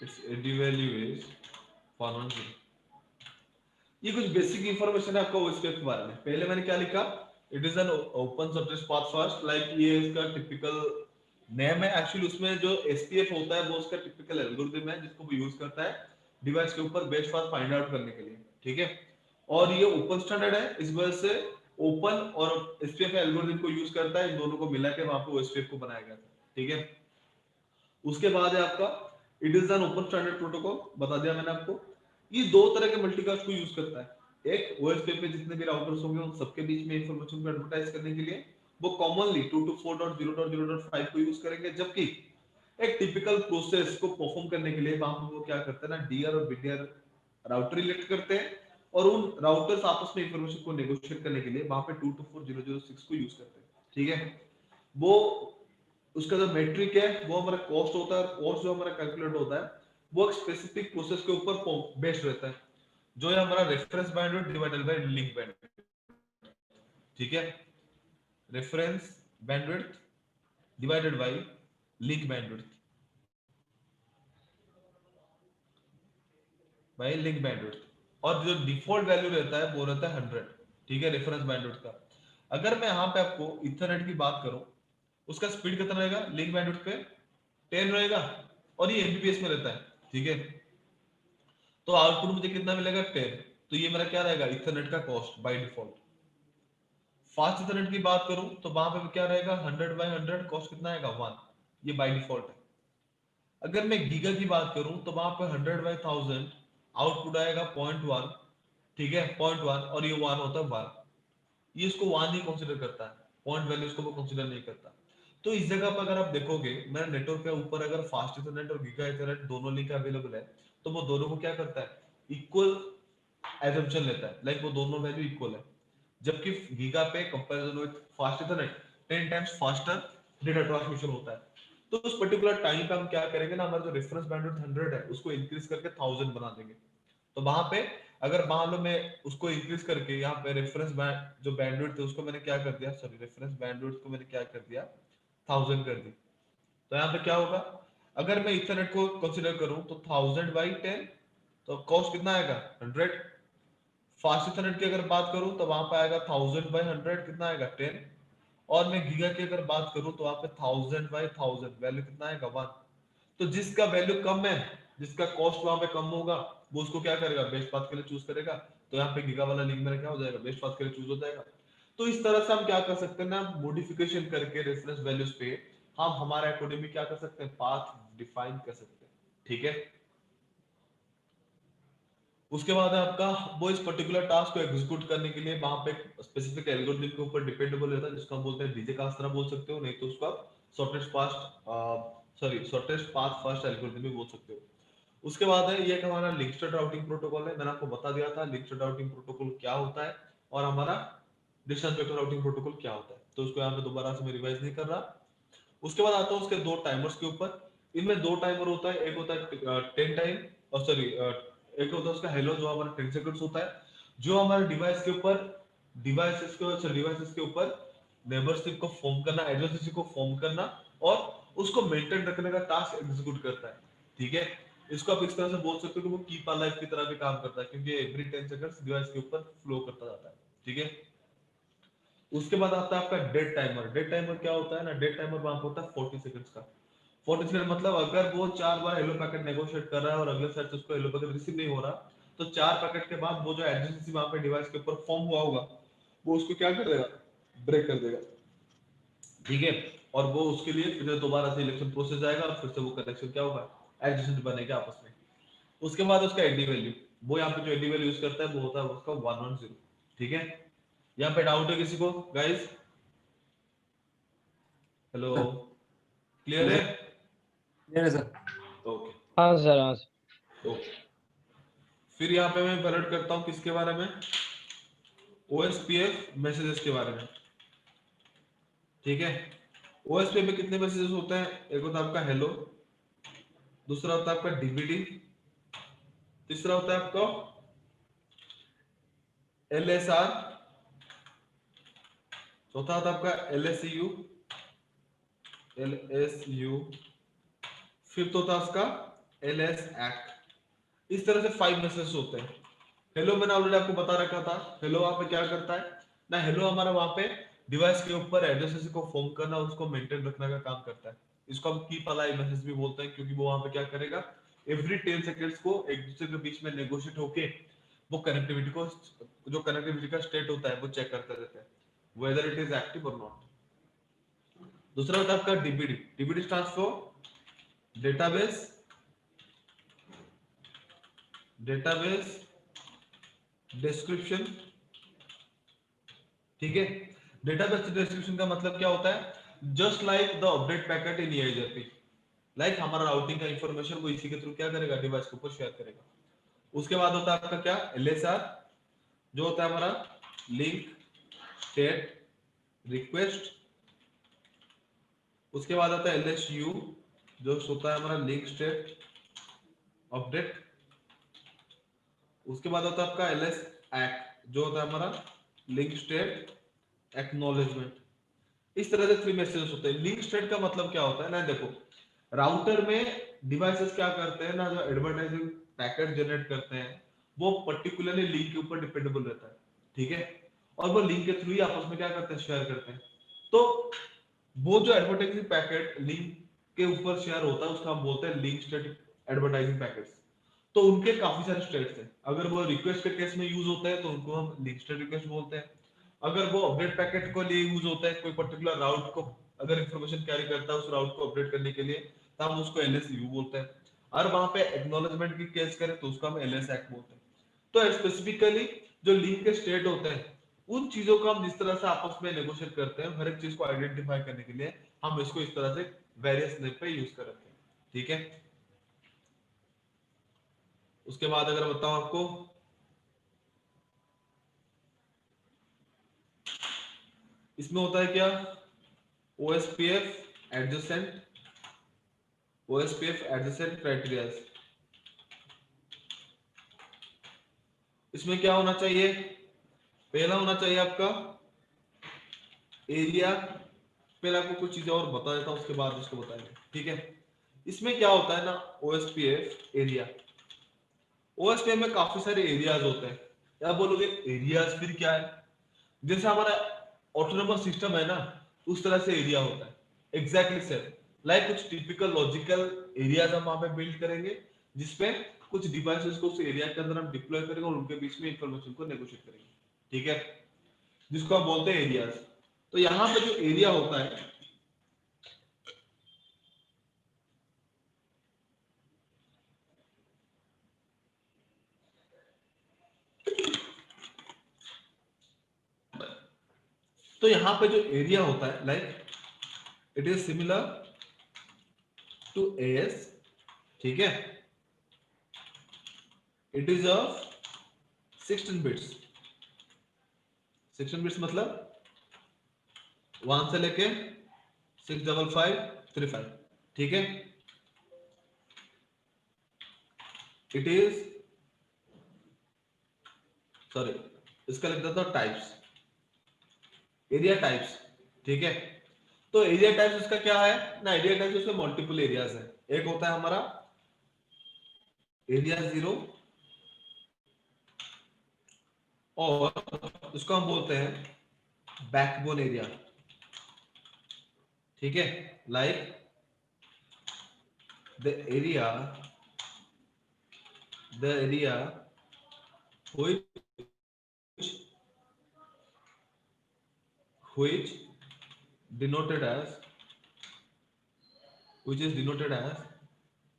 It's AD value is 110. ये कुछ बेसिक इंफॉर्मेशन है आपको ओएसपीएफ के बारे में. पहले मैंने क्या लिखा? It is an open shortest path first. Like ये इसका टिपिकल नेम है. एक्चुअली उसमें जो एसपीएफ होता है वो उसका टिपिकल एल्गोरिथम है जिसको वो यूज करता है डिवाइस के ऊपर बेस्ट पाथ फाइंड आउट करने के लिए. ठीक है, और ये ओपन स्टैंडर्ड है, इस वजह से ओपन और एसपीएफ एल्गोरिथम को यूज करता है. इन दोनों को मिला के वहां पे ओएसपीएफ को बनाया गया था. ठीक है, उसके बाद है आपका it is an open standard protocol. बता दिया मैंने आपको. ये दो तरह के मल्टीकास्ट को यूज करता है. एक ओएसपीएफ पे जितने भी राउटर्स होंगे उन सबके बीच में इंफॉर्मेशन को एडवर्टाइज करने के लिए वो कॉमनली 224.0.0.5 को यूज करेंगे, जबकि एक टिपिकल प्रोसेस को परफॉर्म करने के लिए वहां पे वो क्या करते हैं ना, डीआर और बीडीआर राउटर रिलेट करते हैं और उन राउटर्स आपस में इंफॉर्मेशन को नेगोशिएट करने के लिए वहां पे 224.0.0.6 को यूज करते हैं. ठीक है, वो उसका जो मेट्रिक है वो हमारा कॉस्ट होता है. कॉस्ट जो हमारा कैलकुलेट होता है वो एक स्पेसिफिक प्रोसेस के ऊपर बेस्ड रहता है, जो है हमारा reference bandwidth divided by link bandwidth. ठीक है, reference bandwidth divided by link bandwidth और जो डिफॉल्ट वैल्यू रहता है वो रहता है 100. ठीक है, रेफरेंस बैंडविड्थ का. अगर मैं यहाँ पे आपको इथरनेट की बात करूं, उसका स्पीड कितना रहेगा? लिंक बैंडविड्थ पे 10 रहेगा और ये एमबीपीएस में रहता है. ठीक है, तो आउटपुट मुझे कितना मिलेगा? 10. तो ये मेरा क्या रहेगा? इथरनेट का cost by default. Fast Ethernet की बात करूं तो वहां पे क्या रहेगा? 100/100 कॉस्ट कितना आएगा? 1. ये बाय डिफॉल्ट है. अगर मैं गीगा की बात करूं तो वहां पे 100/1000 आउटपुट आएगा 0.1. ठीक है, 0.1 और ये 1 होता है 1. ये इसको 1 ही कंसीडर करता है, पॉइंट वैल्यू इसको वो कंसीडर नहीं करता. तो इस जगह पर अगर आप देखोगे मेरा नेटवर्क के ऊपर अगर फास्ट इथरनेट और गीगा इथरनेट दोनों लिंक अवेलेबल है तो वो दोनों को क्या करता है? इक्वल एजम्पशन लेता है. लाइक वो दोनों वैल्यू इक्वल है, जबकि गीगा पे comparison with fast Ethernet 10 times faster data transmission होता है. तो उस पर्टिकुलर टाइम पे हम क्या करेंगे ना, हमारा जो रेफरेंस बैंडविड्थ 100 है उसको इंक्रीज करके 1000 बना देंगे। तो वहां पे अगर मान लो मैं उसको इंक्रीज करके यहाँ पे रेफरेंस बैंड जो बैंडविड्थ है उसको मैंने क्या कर दिया, सॉरी रेफरेंस बैंडविड्थ को मैंने क्या कर दिया 1000 कर दी। तो यहाँ पे क्या होगा, अगर मैं इथरनेट को कंसीडर करूं तो 1000/10, तो कॉस्ट कितना आएगा 100। फास्ट इथरनेट की अगर बात करूं तो वहां पे आएगा 1000/100 कितना आएगा 10। और मैं गीगा की अगर बात करूं तो वहां पे 1000/1000 वैल्यू कितना आएगा 1। तो जिसका वैल्यू कम है, जिसका कॉस्ट वहां पे कम होगा, वो उसको क्या करेगा, बेस्ट पाथ के लिए चूज करेगा। तो यहाँ पे गीगा वाला लिंक मेरा क्या हो जाएगा, बेस्ट पाथ के लिए चूज हो जाएगा। तो इस तरह से हम क्या कर सकते हैं ना, मॉडिफिकेशन करके रेफरेंस वैल्यूज पे हम हमारे अकॉर्डिंग क्या कर सकते हैं, पाथ डिफाइन कर सकते हैं। ठीक है, उसके बाद है आपका वो इस पर्टिकुलर टास्क को एग्जीक्यूट करने के लिए वहां पे स्पेसिफिक एल्गोरिथम के ऊपर डिपेंडेबल रहता है, जिसको हम बोलते हैं डीजे कास्ट्रा बोल सकते हो, नहीं तो उसको आप शॉर्टेस्ट पाथ फर्स्ट एल्गोरिथम भी बोल सकते हो। उसके बाद है ये एक हमारा लिंक स्टेट राउटिंग प्रोटोकॉल है, मैंने आपको बता दिया था लिंक स्टेट राउटिंग प्रोटोकॉल क्या होता है और हमारा डिस्टेंस वेक्टर राउटिंग प्रोटोकॉल क्या होता है, तो उसको यहाँ पे दोबारा से मैं रिवाइज नहीं कर रहा। उसके बाद आता हूँ उसके दो टाइमर्स के ऊपर। इनमें दो टाइमर होता है, एक होता है 10 टाइम और सॉरी एक होता है उसका हेलो जो हमारा 10 सेकंड्स होता है, जो हमारे डिवाइस के ऊपर डिवाइसेस के ऊपर नेबरशिप को फॉर्म करना, एडजेसेंसी को फॉर्म करना और उसको मेंटेन रखने का टास्क एग्जीक्यूट करता है। ठीक है, इसको आप इस तरह से बोल सकते हो कि वो कीप अलाइव की तरह भी काम करता है, क्योंकि एवरी 10 सेकंड्स डिवाइस के ऊपर फ्लो करता जाता है। ठीक है, उसके बाद आता है आपका डेड टाइमर। डेड टाइमर क्या होता है ना, डेड टाइमर वहां होता है 40 सेकंड्स का। 40 सेकंड मतलब अगर वो 4 बार हेलो पैकेट नेगोशिएट कर रहा है और अगले साइड से उसको हेलो पैकेट रिसीव नहीं हो रहा, तो 4 पैकेट के बाद वो जो एडजेंसी वहां पे डिवाइस के ऊपर फॉर्म हुआ होगा, वो उसको क्या कर देगा, ब्रेक कर देगा। ठीक है, और वो उसके लिए फिर दोबारा से इलेक्शन प्रोसेस जाएगा और फिर से वो कनेक्शन क्या होगा, एडजेसेंट बनेगा आपस में। उसके बाद उसका एडी वैल्यू, वो यहाँ पे जो एडी वैल्यू यूज करता है वो होता है उसका 110। ठीक है, यहाँ पे डाउट है किसी को गाइस? Hello, sir. क्लियर हाँ है? सर, क्लियर है सर। ओके हाँ सर, हाँ सर। ओके। फिर यहाँ पे मैं वैलिड करता हूँ किसके बारे में, ओएसपीएफ मैसेजेस के बारे में। ठीक है, ओएसपीएफ में कितने मैसेजेस होते हैं, एक होता है आपका हेलो, दूसरा होता है आपका डीबीडी, तीसरा होता है आपका एलएसआर, चौथा होता है आपका एलएसयू, फिफ्थ होता है उसका एलएस एक्ट। इस तरह से 5 मैसेजेस होते हैं। हेलो मैंने ऑलरेडी आपको बता रखा था, हेलो वहां पे क्या करता है ना, हेलो हमारा वहां पे डिवाइस के ऊपर एड्रेसेस को फॉर्म करना और उसको मेंटेन रखने का काम करता है। इसको हम कीप अलाइव मैसेज भी बोलते हैं, क्योंकि वो वहां पे क्या करेगा, एवरी 10 सेकंड्स को एक दूसरे के बीच में नेगोशिएट होके वो कनेक्टिविटी को, जो कनेक्टिविटी का स्टेट होता है वो चेक करते रहते हैं, वेदर इट इज एक्टिव और नॉट। दूसरा होता है आपका DBD. DBD stands for database database description. ठीक है, डेटाबेस डिस्क्रिप्शन का मतलब क्या होता है, just like the update packet in EIGRP, like हमारा राउटिंग का इंफॉर्मेशन वो इसी के थ्रू क्या करेगा, डिवाइस के ऊपर शेयर करेगा। उसके बाद होता है आपका क्या, एलएसआर, जो होता है हमारा लिंक स्टेट रिक्वेस्ट। उसके बाद आता है एलएसयू, जो होता है हमारा लिंक स्टेट अपडेट। उसके बाद होता है आपका एलएस एक्ट, जो होता है हमारा लिंक स्टेट एक्नॉलेजमेंट। इस तरह से 3 मैसेजेस होते हैं। लिंक स्टेट का मतलब क्या होता है ना, देखो राउटर में डिवाइसेस क्या करते हैं ना, जो एडवर्टाइजिंग पैकेट जनरेट करते हैं वो पर्टिकुलरली लिंक के ऊपर डिपेंडेबल रहता है। ठीक है, और वो लिंक के थ्रू ही आपस में क्या करते हैं, शेयर करते हैं। तो वो जो एडवर्टाइजिंग पैकेट लिंक के ऊपर शेयर होता है उसका हम बोलते हैं लिंक स्टेट एडवर्टाइजिंग पैकेट्स। तो उनके काफी सारे स्टेट्स हैं, अगर वो रिक्वेस्ट के केस में यूज होता है तो उनको हम लिंक स्टेट रिक्वेस्ट बोलते हैं। अगर वो अपडेट पैकेट को लिए यूज होता है, कोई पर्टिकुलर राउट को अगर इंफॉर्मेशन कैरी करता है उस राउट को अपडेट करने के लिए, तो हम उसको एलएसयू बोलते हैं। और वहां पे एक्नॉलेजमेंट की केस करें तो उसको हम एलएस एक्ट बोलते हैं। तो स्पेसिफिकली जो लिंक के स्टेट होते हैं उन चीजों को हम जिस तरह से आपस में नेगोशिएट करते हैं, हर एक चीज को आइडेंटिफाई करने के लिए हम इसको इस तरह से वेरियस नेम पे यूज करते हैं। ठीक है, उसके बाद अगर बताऊं आपको, इसमें होता है क्या, OSPF adjacent OSPF adjacent criteria. इसमें क्या होना चाहिए? पहला होना चाहिए आपका एरिया। पहले आपको कुछ चीजें और बता देता हूं, उसके बाद इसको बताएंगे, ठीक है। इसमें क्या होता है ना, OSPF एरिया, OSPF में काफी सारे एरियाज होते हैं। या बोलोगे एरियाज फिर क्या है? जैसे हमारा ऑटोनोमस सिस्टम है ना, उस तरह से एरिया होता है, एग्जैक्टली सेम। लाइक कुछ टिपिकल लॉजिकल एरियाज हम वहां पे बिल्ड करेंगे, जिसपे कुछ डिवाइसेस को उस एरिया के अंदर हम डिप्लॉय करेंगे और उनके बीच में इंफॉर्मेशन को नेगोशिएट करेंगे, ठीक है, जिसको हम बोलते हैं एरियाज। तो यहाँ पे जो एरिया होता है, तो यहाँ पे जो एरिया होता है, like it is similar to AS, ठीक है। It is of 16 bits. 16 bits मतलब 1 से लेके 65535, ठीक है। इट इज, सॉरी, इसका लिख देता हूं टाइप्स, एरिया टाइप्स, ठीक है। तो एरिया टाइप्स इसका क्या है ना, एरिया टाइप्स उसमें मल्टीपल एरियाज है। एक होता है हमारा एरिया 0, और इसको हम बोलते हैं बैकबोन एरिया, ठीक है। Like the area which denoted as which is denoted as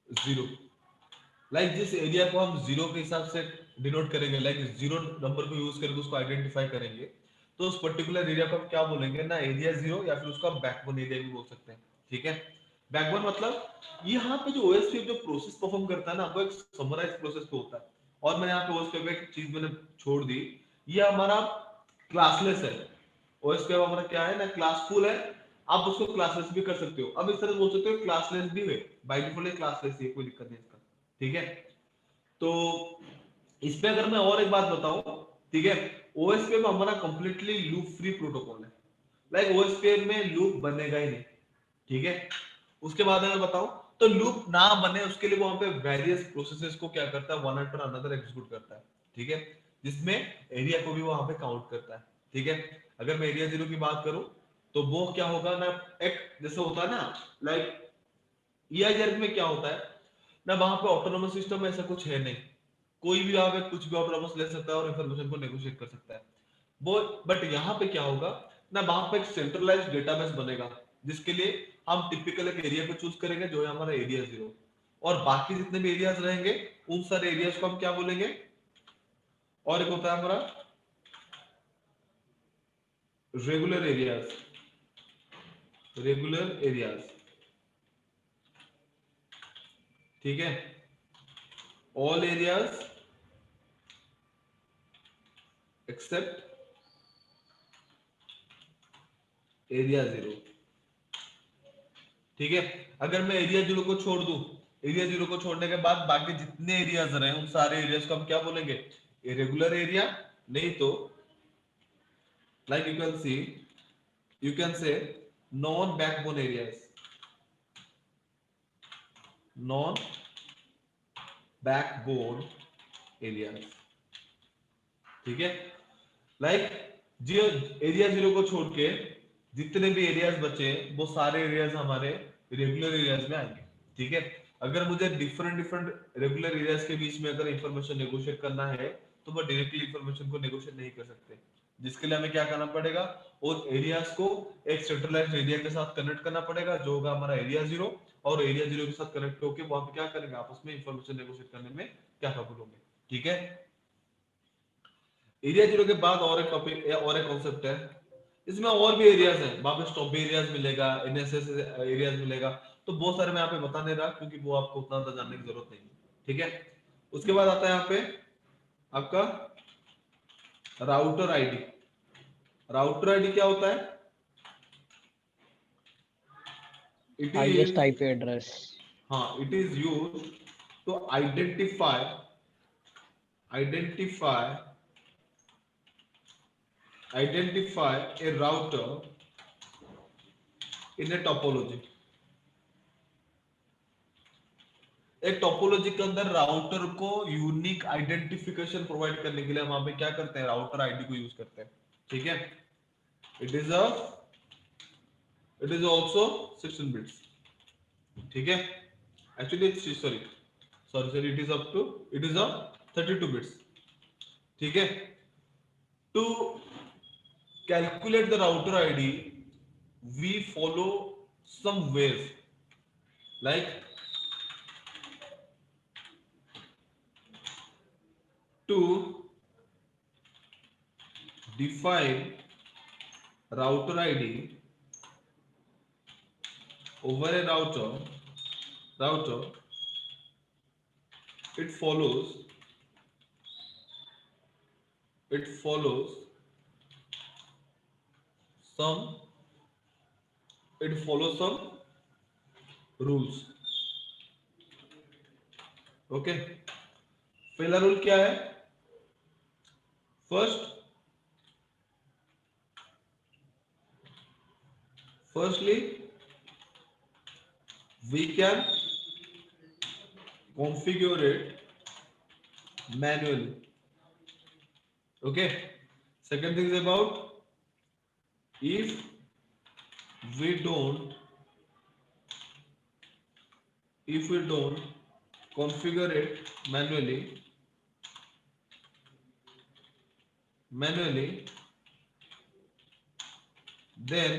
0। Like जिस एरिया को हम 0 के हिसाब से डिनोट करेंगे, लाइक 0 नंबर को यूज करके उसको आइडेंटिफाई करेंगे, तो उस पर्टिकुलर एरिया को हम क्या बोलेंगे ना, एरिया 0, या फिर उसको हम बैकबोन एरिया भी बोल सकते हैं, ठीक है। बैकबोन मतलब यहाँ पे जो OSPF जो प्रोसेस परफॉर्म करता है ना, वो एक समराइज प्रोसेस पे होता है। और मैंने यहाँ पे OSPF एक चीज मैंने छोड़ दी, ये हमारा क्लासलेस है। OSPF हमारा क्या है ना, क्लासफुल है। आप उसको क्लासलेस भी कर सकते हो। अब इस तरह बोल सकते हो क्लासलेस भी है, बाय डिफॉल्ट क्लासलेस है, कोई दिक्कत नहीं इसका, ठीक है। तो इस पे अगर मैं और एक बात बताऊं, ठीक है, OSPF में हमारा कंप्लीटली लूप फ्री प्रोटोकॉल है। लाइक OSPF में लूप बनेगा ही नहीं, ठीक है। उसके बाद अगर बताऊं, तो लूप ना बने उसके लिए वहां पे वेरियस प्रोसेसेस को क्या करता है, वन आफ्टर अनदर एग्जीक्यूट करता है, ठीक है, जिसमें एरिया को भी वहां पे काउंट करता है, ठीक है। अगर मैं एरिया 0 की बात करूं, तो वो क्या होगा ना, एक जैसे होता है ना, लाइक EIGRP में क्या होता है ना, वहां पे ऑटोनोमस सिस्टम में ऐसा कुछ है नहीं, कोई भी यहाँ पे कुछ भी ऑटोनोमस ले सकता है और इंफॉर्मेशन को नेगोशिएट कर सकता है वो। बट यहाँ पे क्या होगा ना, वहां पे एक सेंट्रलाइज्ड डेटाबेस बनेगा, जिसके लिए हम टिपिकल एक एरिया को चूज करेंगे जो है हमारा एरिया 0, और बाकी जितने भी एरियाज रहेंगे उन सारे एरियाज को हम क्या बोलेंगे। और एक होता है हमारा रेगुलर एरियाज, रेगुलर एरियाज, ठीक है। ऑल एरियाज एक्सेप्ट एरिया 0, ठीक है। अगर मैं एरिया 0 को छोड़ दूं, एरिया 0 को छोड़ने के बाद बाकी जितने एरियाज रहे उन सारे एरियाज को हम क्या बोलेंगे, इरेगुलर एरिया, नहीं तो like you can say non backbone areas, non backbone areas, ठीक है। लाइक जो एरिया 0 को छोड़ के जितने भी एरियाज बचे वो सारे एरियाज हमारे रेगुलर एरियाज में आएंगे, ठीक है। अगर मुझे डिफरेंट डिफरेंट रेगुलर एरियाज के बीच में अगर इंफॉर्मेशन नेगोशिएट करना है, तो वो डायरेक्टली इंफॉर्मेशन को नेगोशिएट नहीं कर सकते, जिसके लिए हमें क्या करना पड़ेगा, उन एरियाज को एक सेंट्रलाइज्ड एरिया के साथ कनेक्ट करना पड़ेगा, जो होगा हमारा एरिया 0, और एरिया 0 के साथ कनेक्ट होकर वहां पे क्या करेंगे, आपस में इंफॉर्मेशन नेगोशिएट करने में क्या कैपेबल होंगे, ठीक है। एरिया 0 के बाद और एक टॉपिक और एक कॉन्सेप्ट है, इसमें और भी एरियाज हैं, वहां पे स्टॉप एरियाज मिलेगा, NSS एरियाज मिलेगा। तो बहुत सारे मैं यहाँ पे बता नहीं रहा, क्योंकि वो आपको उतना ज्यादा जानने की जरूरत नहीं है, ठीक है। उसके बाद आता है यहाँ पे आपका राउटर आईडी। राउटर आईडी क्या होता है, it highest is IP address. हाँ, it is used to identify a router in a topology. एक टोपोलॉजी के अंदर राउटर को यूनिक आइडेंटिफिकेशन प्रोवाइड करने के लिए हम वहां पे क्या करते हैं, राउटर आईडी को यूज करते हैं, ठीक है। इट इज आल्सो 16 बिट्स, ठीक है। Actually sorry it is up to 32 bits, ठीक है। To calculate the router ID we follow some ways like to define router ID over a router it follows some rules, okay. पहला rule क्या है? Firstly, we can configure it manually. Okay. Second thing is about if we don't configure it manually, then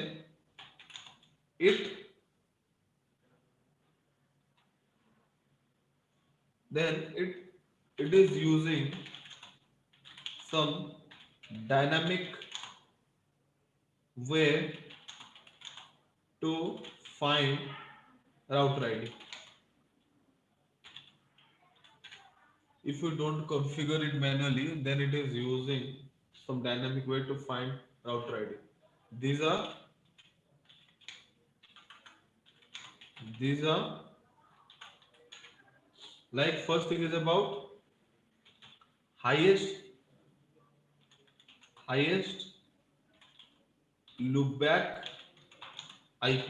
it is using some dynamic way to find router ID. If you don't configure it manually, then it is using some dynamic way to find router ID. These are like, first thing is about highest loopback IP.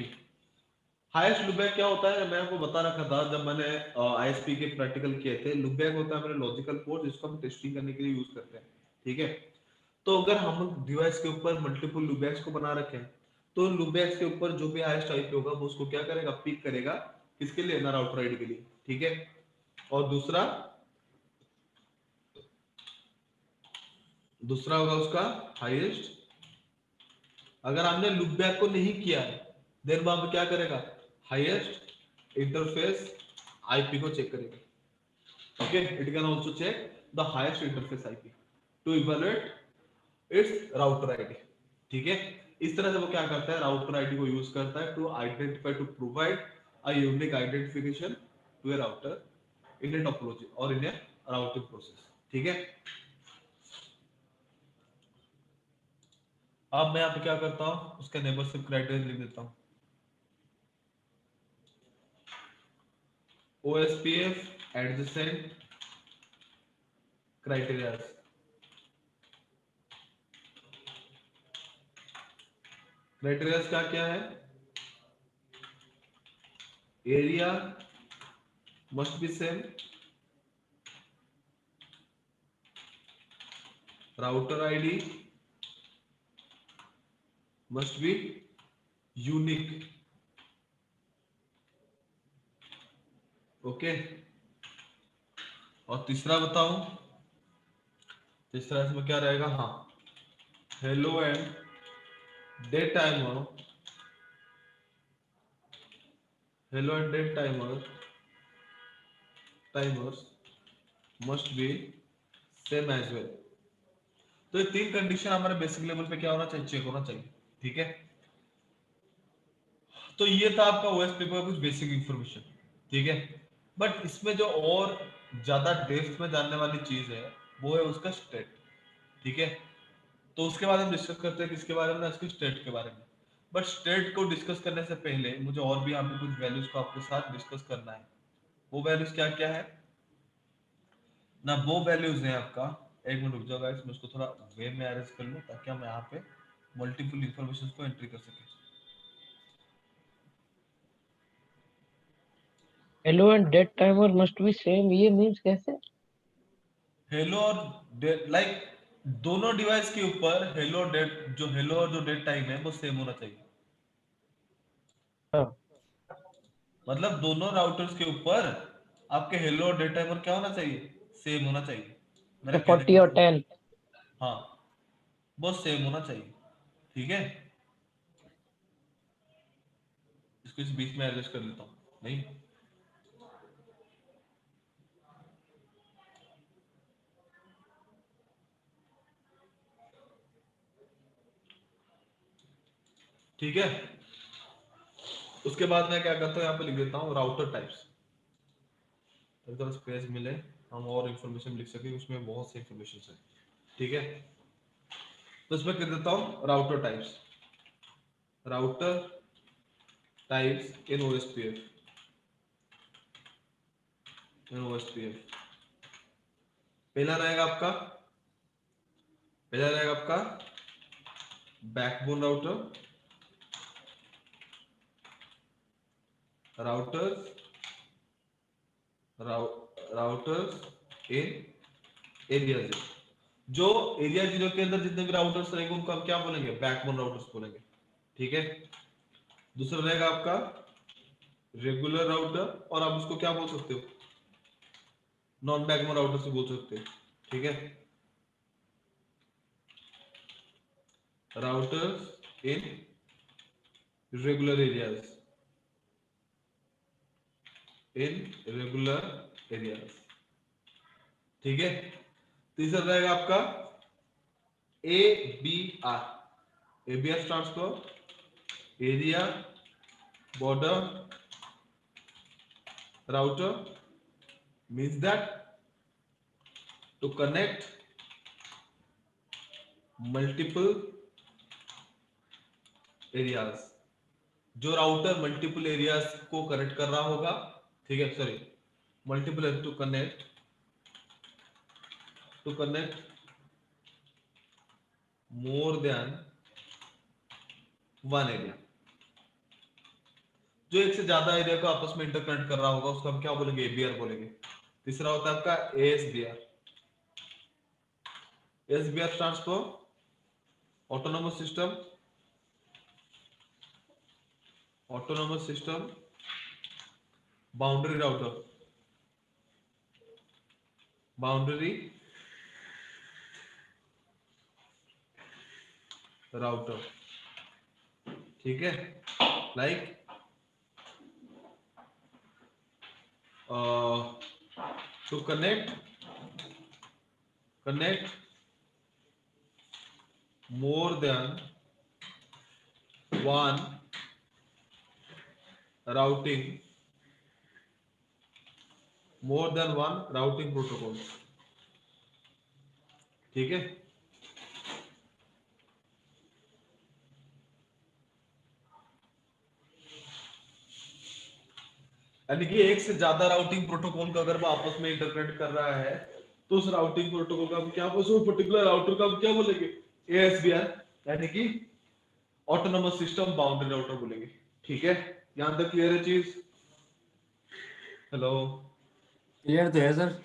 Highest loopback क्या होता है, मैं आपको बता रखा था जब मैंने आईएसपी के प्रैक्टिकल किए थे। लूपबैक होता है मेरा लॉजिकल पोर्ट जिसको हम टेस्टिंग करने के लिए यूज करते हैं, ठीक है। तो अगर हम डिवाइस के ऊपर मल्टीपल लूपबैक्स को बना रखे हैं तो लूपबैक्स के ऊपर जो भी हाईएस्ट आईपी होगा वो उसको क्या करेगा, पिक करेगा, किसके लिए, ना राउटर आईडी के लिए, ठीक है। और दूसरा होगा उसका हाईएस्ट। अगर हमने लूपबैक को नहीं किया है देन वहां पे क्या करेगा, हाईएस्ट इंटरफेस आईपी को चेक करेगा, okay. It can also check the highest interface IP to evaluate its router ID, ठीक है। इस तरह से वो क्या करता है, राउटर आईडी को यूज करता है to identify, to provide a unique identification to a router in a topology और इन ए राउटिंग प्रोसेस, ठीक है। अब मैं यहाँ पे क्या करता हूँ, उसका नेबरशिप क्राइटेरिया लिख देता हूँ। OSPF adjacent criteria क्या क्या है, area must be same, router ID must be unique, okay. और तीसरा बताऊं, तीसरा इसमें क्या रहेगा, हाँ, hello and dead timer timers must be same as well. तो ये तीन कंडीशन हमारे बेसिक लेवल पे क्या होना चाहिए, चेक होना चाहिए, ठीक है। तो ये था आपका ओएसपी का कुछ बेसिक इंफॉर्मेशन, ठीक है। बट इसमें जो और ज्यादा डेप्थ में जानने वाली चीज है वो है उसका स्टेट, ठीक है। तो उसके बाद हम डिस्कस करते हैं किसके बारे में, इसके स्टेट के बारे में। बट स्टेट को डिस्कस करने से पहले मुझे और भी यहाँ पे कुछ वैल्यूज को आपके साथ डिस्कस करना है। वो वैल्यूज क्या क्या है ना, वो वैल्यूज है आपका, एक मिनट रुक जाओ गाइस, मैं उसको थोड़ा वे में अरेंज कर लूं ताकि हम यहाँ पे मल्टीपल इंफॉर्मेशन को एंट्री कर सके। Hello and dead timer must be same, ये मींस कैसे? हेलो और लाइक दोनों डिवाइस के ऊपर हेलो डेट, जो हेलो और जो डेट टाइम है वो सेम होना चाहिए। हाँ, मतलब दोनों राउटर्स के ऊपर आपके हेलो और डेट टाइमर क्या होना चाहिए, सेम होना चाहिए। मेरा कहने का 40 और मतलब 10। हाँ, वो सेम होना चाहिए। ठीक है, इसको इस बीच में एडजस्ट कर लेता हूँ। नहीं, ठीक है। उसके बाद मैं क्या करता हूँ, यहाँ पे लिख देता हूँ राउटर टाइप्स, अगर स्पेस मिले हम और इंफॉर्मेशन लिख सके, उसमें बहुत सी इंफॉर्मेशन है। ठीक है, तो इसमें कर देता हूँ router types, router types in OSPF, in OSPF. पहला रहेगा आपका बैकबोन राउटर, राउटर्स राउटर्स इन एरिया जीरो। जो एरिया जीरो के अंदर जितने भी राउटर्स रहेंगे उनको हम क्या बोलेंगे, बैकबोन राउटर्स बोलेंगे। ठीक है, दूसरा रहेगा आपका रेगुलर राउटर, और आप उसको क्या बोल सकते हो, नॉन बैकबोन राउटर से बोल सकते हो। ठीक है, routers in regular areas, in regular areas. ठीक है, तीसरा रहेगा आपका A B R. A B R stands for area border router, means that to connect multiple areas, जो राउटर मल्टीपल एरियाज को कनेक्ट कर रहा होगा। ठीक है, sorry, multiple to connect more than one area, जो एक से ज्यादा एरिया को आपस में इंटरकनेक्ट कर रहा होगा उसको हम क्या बोलेंगे, एबीआर बोलेंगे। तीसरा होता है आपका ASBR. ASBR stands for autonomous system, autonomous system boundary router, boundary router. ठीक है, like to connect more than one routing, more than one routing protocol। ठीक है, यानी कि एक से ज्यादा राउटिंग प्रोटोकॉल का अगर वो आपस में इंटरकनेक्ट कर रहा है तो उस राउटिंग प्रोटोकॉल का हम क्या, उस पर्टिकुलर राउटर का हम क्या बोलेंगे, एएसबीआर, यानी कि ऑटोनोमस सिस्टम बाउंड्री राउटर बोलेंगे। ठीक है, यहां तक क्लियर है चीज? हेलो, क्लियर तो है सर,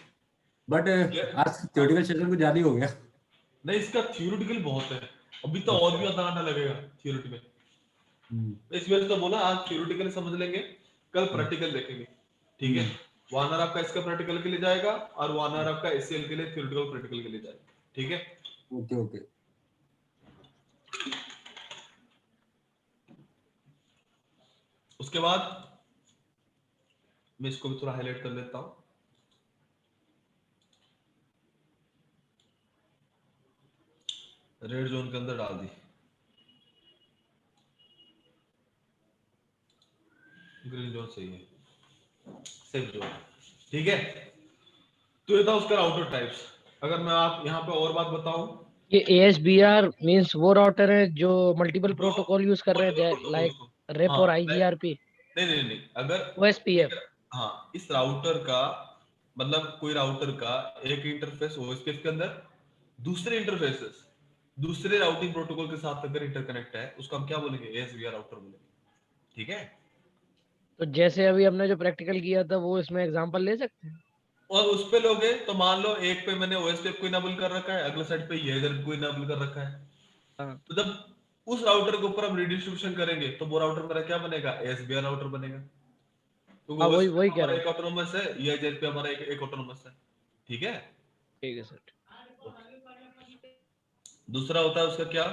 बट क्लियर? आज थ्योरेटिकल सेशन कुछ ज्यादा ही हो गया। नहीं, इसका थ्योरेटिकल बहुत है, अभी तो और भी आधा घंटा लगेगा थ्योरेटिकल। हम्म, इस वजह से तो बोला आज थ्योरेटिकल समझ लेंगे, कल हम्म, प्रैक्टिकल देखेंगे। ठीक है, वन आवर आपका इसका प्रैक्टिकल के लिए जाएगा और वन आवर आपका एचसीएल के लिए थ्योरेटिकल प्रैक्टिकल के लिए जाएगा। ठीक है, ओके ओके। उसके बाद मैं इसको भी थोड़ा हाईलाइट कर लेता हूं। रेड जोन के अंदर डाल दी, ग्रीन जोन सही है, सेफ जोन। ठीक है, तो ये था उसका राउटर टाइप्स। अगर मैं आप यहाँ पे और बात बताऊं ये ASBR मींस वो राउटर है जो मल्टीपल जो प्रोटोकॉल यूज कर रहे हैं प्रोटोकॉल लाइक को, रेप हाँ और IGRP, नहीं नहीं नहीं, अगर OSPF। हाँ इस राउटर का मतलब कोई राउटर का एक इंटरफेस ओएसपीएफ के अंदर दूसरे इंटरफेसेस दूसरे राउटिंग प्रोटोकॉल के साथ अगर इंटरकनेक्ट है उसको हम क्या बोलेंगे, एएसबीआर राउटर बोलेंगे। ठीक है। तो जैसे अभी हमने जो प्रैक्टिकल किया था वो इसमें एग्जांपल ले सकते हैं। और उस पे लोगे तो मान लो एक पे मैंने ओएसपीएफ को इनेबल कर रखा है, अगले साइड पे ईएसआर को इनेबल कर रखा है। हाँ तो जब उस राउटर के ऊपर हम रिडिस्ट्रीब्यूशन करेंगे तो वो राउटर मेरा क्या बनेगा, एएसबीआर राउटर बनेगा। तो हाँ, वही वही ओएसपीएफ कह हमारा रहा हूँ। एक ऑटोनोमस है, ईएसआर पे हमारा एक ऑटोनोमस है। ठीक है। ठीक है सर। दूसरा होता है उसका क्या,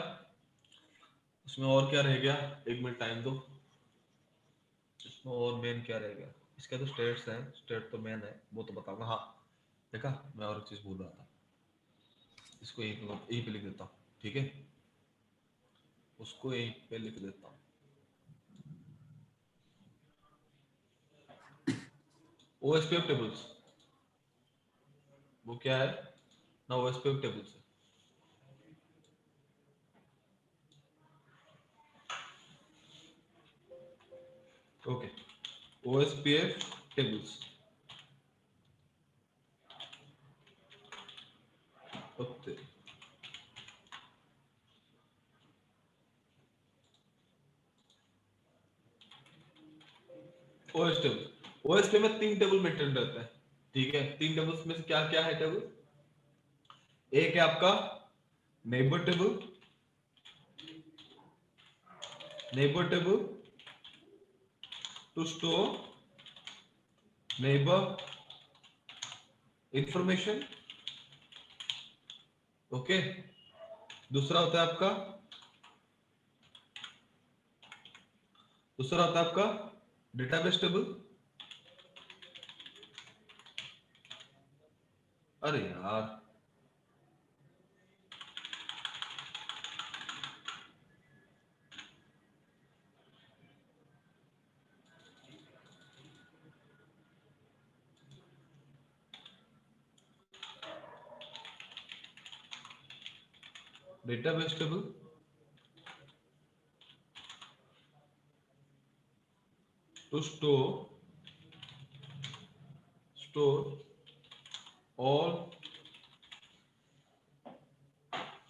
उसमें और क्या रह गया, एक मिनट टाइम दो। इसमें और मेन क्या रह गया, इसका तो स्टेट्स है, स्टेट तो मेन है वो तो बताऊंगा। हाँ देखा, मैं और एक चीज भूल रहा था, इसको यहीं पे लिख देता हूँ। ठीक है, उसको यहीं पे लिख देता हूँ। ओएसपीएफ टेबल्स, वो क्या है ना, ओएसपीएफ टेबल्स है। Okay, OSPF tables. Okay, OS table, OS में तीन टेबल मेंटेन रहता है। ठीक है, तीन टेबल्स में से क्या क्या है टेबल, एक है आपका neighbour table, neighbour table to store neighbour information. Okay, दूसरा होता है आपका, दूसरा होता है आपका डेटाबेस टेबल। अरे यार, database table to store all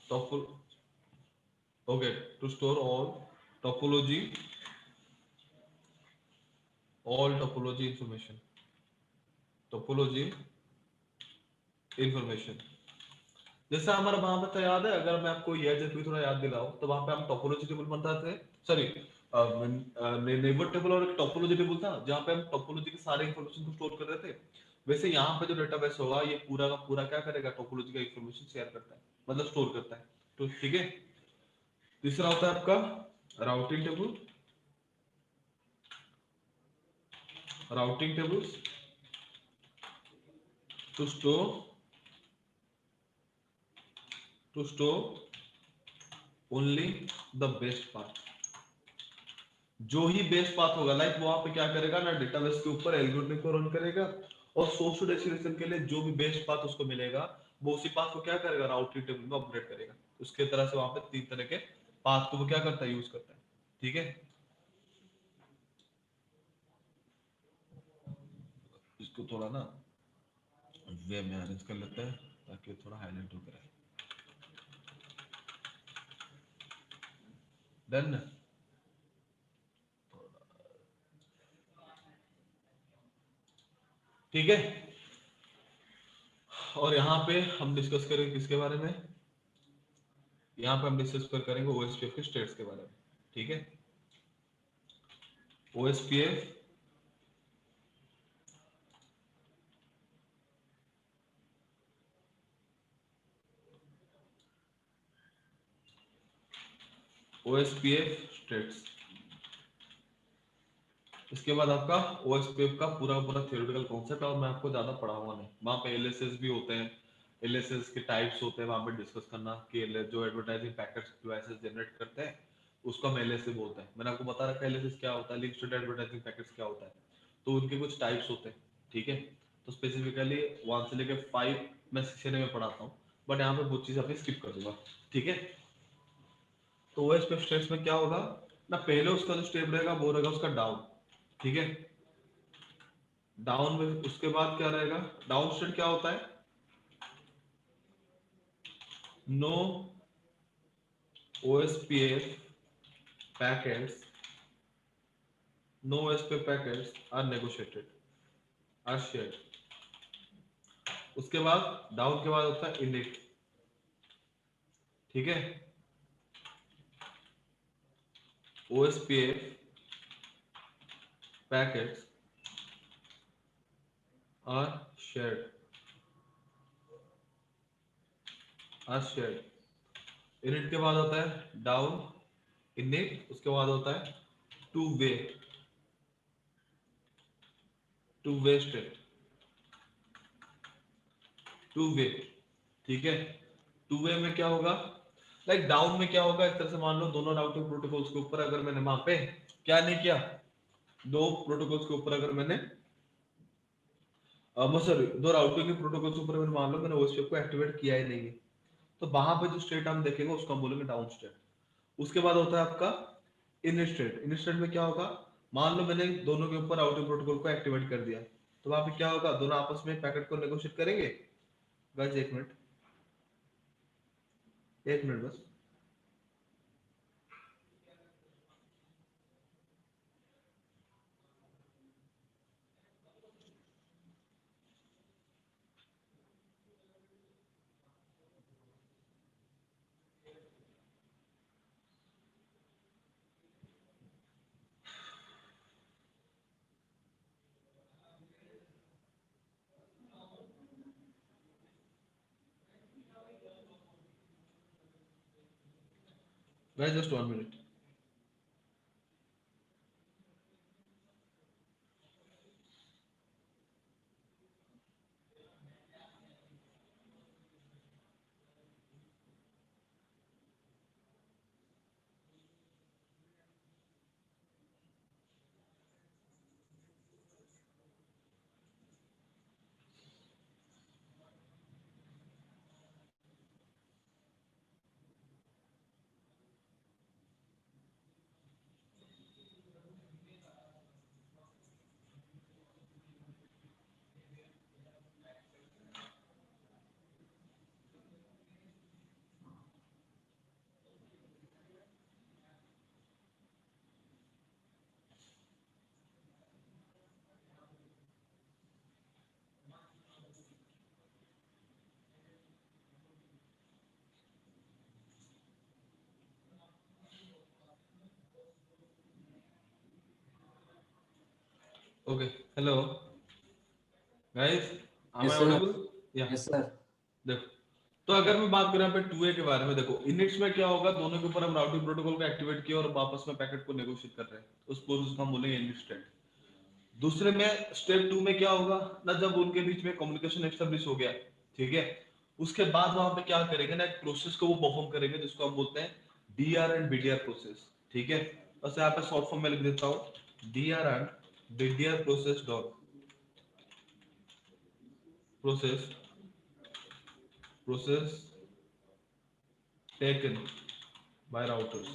tuple, okay, to store topology all topology information, topology information. जैसा हमारा वहां पे तो याद है, अगर मैं आपको ये जब भी थोड़ा याद दिलाऊं तो वहां पे हम टोपोलॉजी टेबल बनता थे, सॉरी नेबर टेबल और एक टोपोलॉजी टेबल था जहां पे हम टोपोलॉजी के सारे इंफॉर्मेशन को स्टोर कर रहे थे। वैसे यहाँ पे जो डेटाबेस होगा ये पूरा का पूरा क्या करेगा, टोपोलॉजी का इंफॉर्मेशन शेयर करता है, मतलब स्टोर करता है। तो ठीक है, तीसरा होता है आपका routing table, routing tables two store only the best path. जो ही बेस्ट पाथ होगा, लाइक वहां पे क्या करेगा ना, डेटाबेस के ऊपर एल्गोरिथम को रन करेगा और सोर्स टू डेस्टिनेशन के लिए जो भी बेस्ट पाथ उसको मिलेगा वो उसी पाथ को क्या करेगा, राउटिंग टेबल में अपडेट करेगा। उसके तरह से वहां पे तीन तरह के पाथ को वो क्या करता है, यूज करता है। ठीक है, इसको थोड़ा ना वे में अरेंज कर लेते हैं ताकि थोड़ा हाईलाइट होकर आए। डन। ठीक है, और यहाँ पे हम डिस्कस करेंगे किसके बारे में, यहाँ पे हम डिस्कस करेंगे ओएसपीएफ के स्टेट्स के बारे में। ठीक है, ओएसपीएफ ओएसपीएफ स्टेट्स। इसके बाद आपका ओएसपीएफ का पूरा पूरा थियोरेटिकल कॉन्सेप्ट, और मैं आपको ज्यादा पढ़ाऊंगा नहीं। वहाँ पे एलएसएस भी होते हैं, एलएसएस के टाइप्स होते हैं, वहाँ पे डिस्कस करना कि जो एडवर्टाइजिंग पैकेट्स डिवाइसेस जनरेट करते हैं उसको हम एलएसए बोलते हैं। मैंने आपको बता रखा है एलएसएस क्या होता है, लिंक स्टेट एडवर्टाइजिंग पैकेट्स क्या होता है। तो उनके कुछ टाइप्स होते हैं। ठीक है, तो स्पेसिफिकली 1 से लेकर 5 मैं सेक्शन में पढ़ाता हूँ। बट यहाँ पे वो चीज अभी स्किप कर दूंगा, ठीक है। तो ओएस पे स्टेट्स में क्या होगा ना, पहले उसका जो स्टेप रहेगा वो रहेगा उसका डाउन, ठीक है। डाउन में उसके बाद क्या रहेगा, डाउन स्टेट क्या होता है, no OSPF packets, no OSPF packets are negotiated, are shared. उसके बाद डाउन के बाद होता है इनिट, ठीक है। OSPF packets are shared, are shared. Init के बाद होता है डाउन, इनिट, उसके बाद होता है two way state, two way, ठीक है। टू वे में क्या होगा, लाइक डाउन में क्या होगा, इस तरह से मान लो दोनों राउटिंग प्रोटोकॉल्स के ऊपर अगर मैंने वहां पे क्या नहीं किया, दो प्रोटोकॉल्स के ऊपर अगर मैंने सॉरी दो राउटिंग के प्रोटोकॉल्स के ऊपर मैंने मान लो मैंने ओएसपीएफ को एक्टिवेट किया ही नहीं है, तो वहां पे जो स्टेट हम देखेंगे उसको हम बोलेंगे डाउन स्टेट। उसके बाद होता है आपका इन स्टेट। इन स्टेट में क्या होगा, मान लो मैंने दोनों के ऊपर राउटिंग प्रोटोकॉल को एक्टिवेट कर दिया, तो वहां पे क्या होगा, दोनों आपस में पैकेट को नेगोशिएट करेंगे। गाइस एक मिनट, एक मिनट बस। Guys just 1 minute. Okay, hello guys, am yes I sir. Audible? या यस सर। देखो, तो अगर मैं बात करूं यहाँ पे 2A के बारे में, देखो इनिट्स में क्या होगा, दोनों के ऊपर हम राउटिंग प्रोटोकॉल को एक्टिवेट किया और वापस में पैकेट को नेगोशिएट कर रहे हैं, उस प्रोसेस को हम बोलेंगे इनिट स्टेट। दूसरे में स्टेप 2 में क्या होगा ना, जब उनके बीच में कम्युनिकेशन एस्टेब्लिश हो गया, ठीक है, उसके बाद वहां पे क्या करेंगे ना, एक प्रोसेस को वो परफॉर्म करेंगे जिसको हम बोलते हैं डीआर एंड बीडीआर प्रोसेस, ठीक है। बस यहाँ पे शॉर्ट फॉर्म में लिख देता हूँ, D R and BDR process dot process process taken by routers,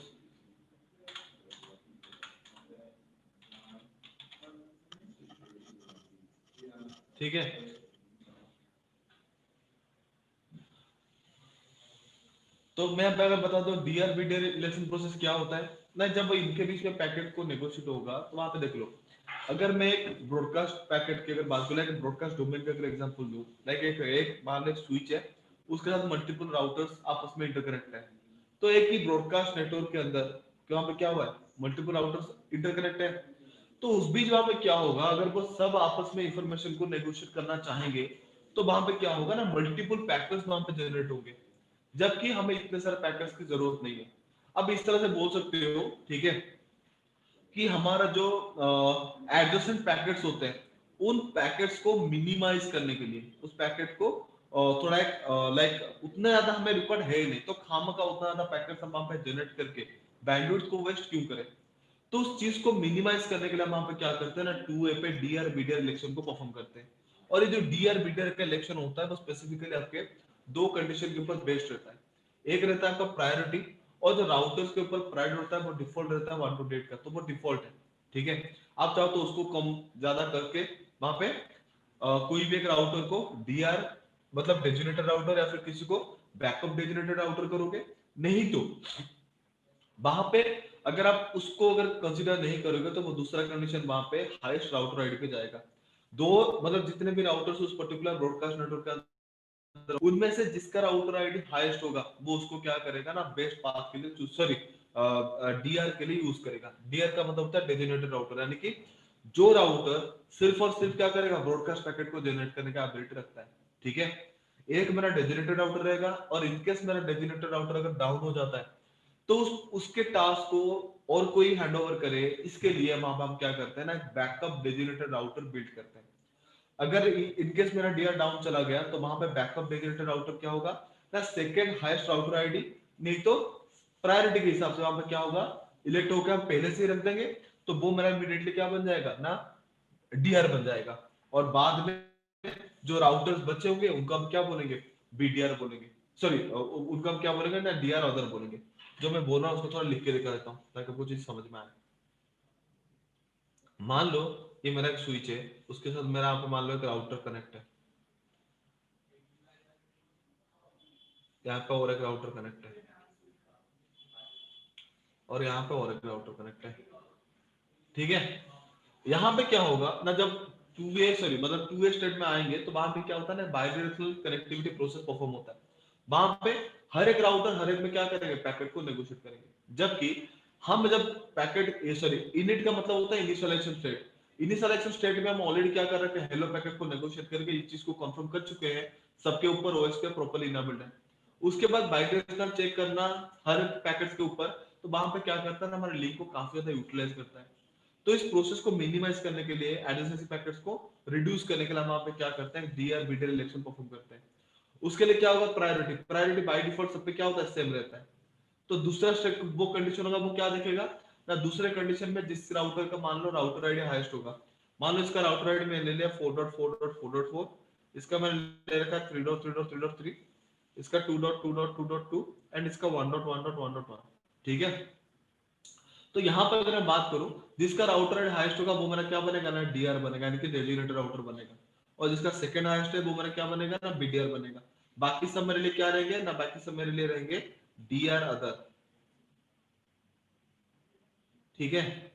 ठीक है। तो मैं अगर बता दूं डीआर बीडीआर इलेक्शन प्रोसेस क्या होता है ना, जब इनके बीच में पैकेट को नेगोशिएट होगा तो वहां पे देख लो, अगर मैं एक ब्रॉडकास्ट पैकेट की अगर बात करूं, लाइक ब्रॉडकास्ट डोमेन का अगर एग्जांपल दूं, लाइक एक मान लो स्विच है, उसके साथ मल्टीपल राउटर्स आपस में इंटरकनेक्ट है, तो एक ही ब्रॉडकास्ट नेटवर्क के अंदर वहां पे क्या हुआ है, मल्टीपल राउटर्स इंटरकनेक्ट है। तो उस बीच वहां पे क्या होगा, अगर वो सब आपस में इंफॉर्मेशन को नेगोशिएट करना चाहेंगे, तो वहां पे क्या होगा ना, मल्टीपल पैकेट्स वहां पे जनरेट होंगे, जबकि हमें इतने सारे पैकेट्स की जरूरत नहीं है। अब इस तरह से बोल सकते हो, ठीक है, कि हमारा जो एडजेसेंट पैकेट्स होते हैं, उन पैकेट्स को मिनिमाइज करने के लिए उस पैकेट को थोड़ा एक लाइक उतना ज्यादा हमें रिक्वायर्ड है ही नहीं, तो खाम का उतना ज्यादा पैकेट्स हम वहां पे जनरेट करके बैंडविड्थ को वेस्ट क्यों करें। तो उस चीज को मिनिमाइज करने के लिए हम वहां पे क्या करते हैं ना, 2A पे डीआर बीडीआर इलेक्शन को परफॉर्म करते हैं। और ये जो डीआर बीडीआर का इलेक्शन होता है वो स्पेसिफिकली आपके दो कंडीशन के ऊपर बेस्ड रहता है। एक रहता है आपका प्रायोरिटी, और जो राउटर्स के ऊपर प्रायोरिटी होता है वो डिफॉल्ट रहता है 1 to 8 का, तो वो डिफॉल्ट है। ठीक है, आप चाहो तो उसको कम ज्यादा करके वहां पे कोई भी एक राउटर को डीआर मतलब डेजिग्नेटेड राउटर या फिर किसी को बैकअप डेजिग्नेटेड राउटर करोगे। नहीं तो वहां पे अगर आप उसको अगर कंसीडर नहीं करोगे तो वो दूसरा कंडीशन वहां पे हाईएस्ट राउटर आईडी पे जाएगा। दो मतलब जितने भी राउटर्स उस पर्टिकुलर ब्रॉडकास्ट नेटवर्क के अंदर, उनमें से जिसका राउटर आईडी हाईएस्ट होगा वो उसको क्या करेगा ना बेस्ट पाथ के लिए सॉरी डीआर के लिए यूज करेगा। डीआर का मतलब होता है डेजिग्नेटेड राउटर, यानी कि जो राउटर सिर्फ और सिर्फ क्या करेगा ब्रॉडकास्ट पैकेट को जनरेट करने का एबिलिटी रखता है। ठीक है, एक मेरा डेजिग्नेटेड राउटर रहेगा, और इनकेस मेरा डेजिग्नेटेड राउटर अगर डाउन हो जाता है तो उसके टास्क को और कोई हैंडओवर करे, इसके लिए वहां पर हम क्या करते हैं ना एक बैकअप डेजिग्नेटेड राउटर बिल्ड करते हैं। अगर इनकेस मेरा डीआर डाउन चला गया तो वहां पे बैकअप डेजिग्नेटेड राउटर क्या होगा ना सेकंड हाईएस्ट राउटर आईडी, नहीं तो प्रायोरिटी के हिसाब से वहां पे क्या होगा इलेक्ट होकर हम पहले से ही रख देंगे, तो वो मेरा इमीडिएटली क्या बन जाएगा ना डीआर बन जाएगा। और बाद में जो राउटर्स बचे होंगे उनको हम क्या बोलेंगे बीडीआर बोलेंगे, सॉरी उनको हम क्या बोलेंगे ना डीआर अदर बोलेंगे। जो मैं बोल रहा हूँ उसको थोड़ा लिख के दिखा देता हूँ ताकि आपको चीज समझ में आए। मान लो ये मेरा एक स्विच है, उसके साथ मेरा यहाँ पे मान लो एक राउटर कनेक्ट है, यहाँ पे और एक राउटर कनेक्ट है, और यहाँ पे और एक राउटर कनेक्ट है। ठीक है, यहाँ पे क्या होगा ना जब टू वे सॉरी मतलब टू वे स्टेट में आएंगे तो वहां पे क्या होता है ना बायडायरेक्शनल कनेक्टिविटी प्रोसेस परफॉर्म होता है। वहां पे हर एक राउटर हर एक में क्या करेंगे पैकेट को नेगोशिएट करेंगे। जबकि हम जब पैकेट सॉरी इनिट का मतलब होता है इनिशियलाइजेशन स्टेट, इनिशियलाइजेशन स्टेट में हम ऑलरेडी क्या कर रहे हैं हेलो पैकेट को नेगोशिएट करके इस चीज को कंफर्म कर चुके हैं सबके ऊपर ओएस पे प्रॉपर्ली इनेबल्ड है। उसके बाद बायडायरेक्शनल चेक करना हर पैकेट्स के ऊपर, तो वहां पे क्या करता है ना हमारे लिंक को काफी ज्यादा यूटिलाइज करता है। तो इस प्रोसेस को मिनिमाइज करने के लिए एडजेंसी पैकेट्स को रिड्यूस करने के लिए हम वहां पे क्या करते हैं डीआर बीडीआर इलेक्शन परफॉर्म करते हैं। उसके लिए क्या होगा प्रायोरिटी, प्रायोरिटी बाय डिफॉल्ट सब पे क्या होता है सेम रहता है। तो दूसरा स्टेप वो कंडीशन होगा वो क्या देखेगा ना दूसरे कंडीशन में जिस राउटर का मान लो राउटर आईडी हाईएस्ट होगा, मान लो इसका राउटर आईडी मैंने ले लिया 4.4.4.4, इसका मैंने ले रखा 3.3.3.3, इसका 2.2.2.2 एंड इसका 1.1.1.1। ठीक है, तो यहाँ पर अगर मैं बात करूं जिसका राउटर हाईएस्ट होगा वो मेरा क्या बनेगा ना डीआर बनेगा, यानी कि डेजिग्नेटेड राउटर बनेगा। और जिसका सेकंड हाईएस्ट है वो मेरा क्या बनेगा ना बीडीआर बनेगा। बाकी सब मेरे लिए क्या रहेंगे ना बाकी सब मेरे लिए रहेंगे डीआर अदर। ठीक है,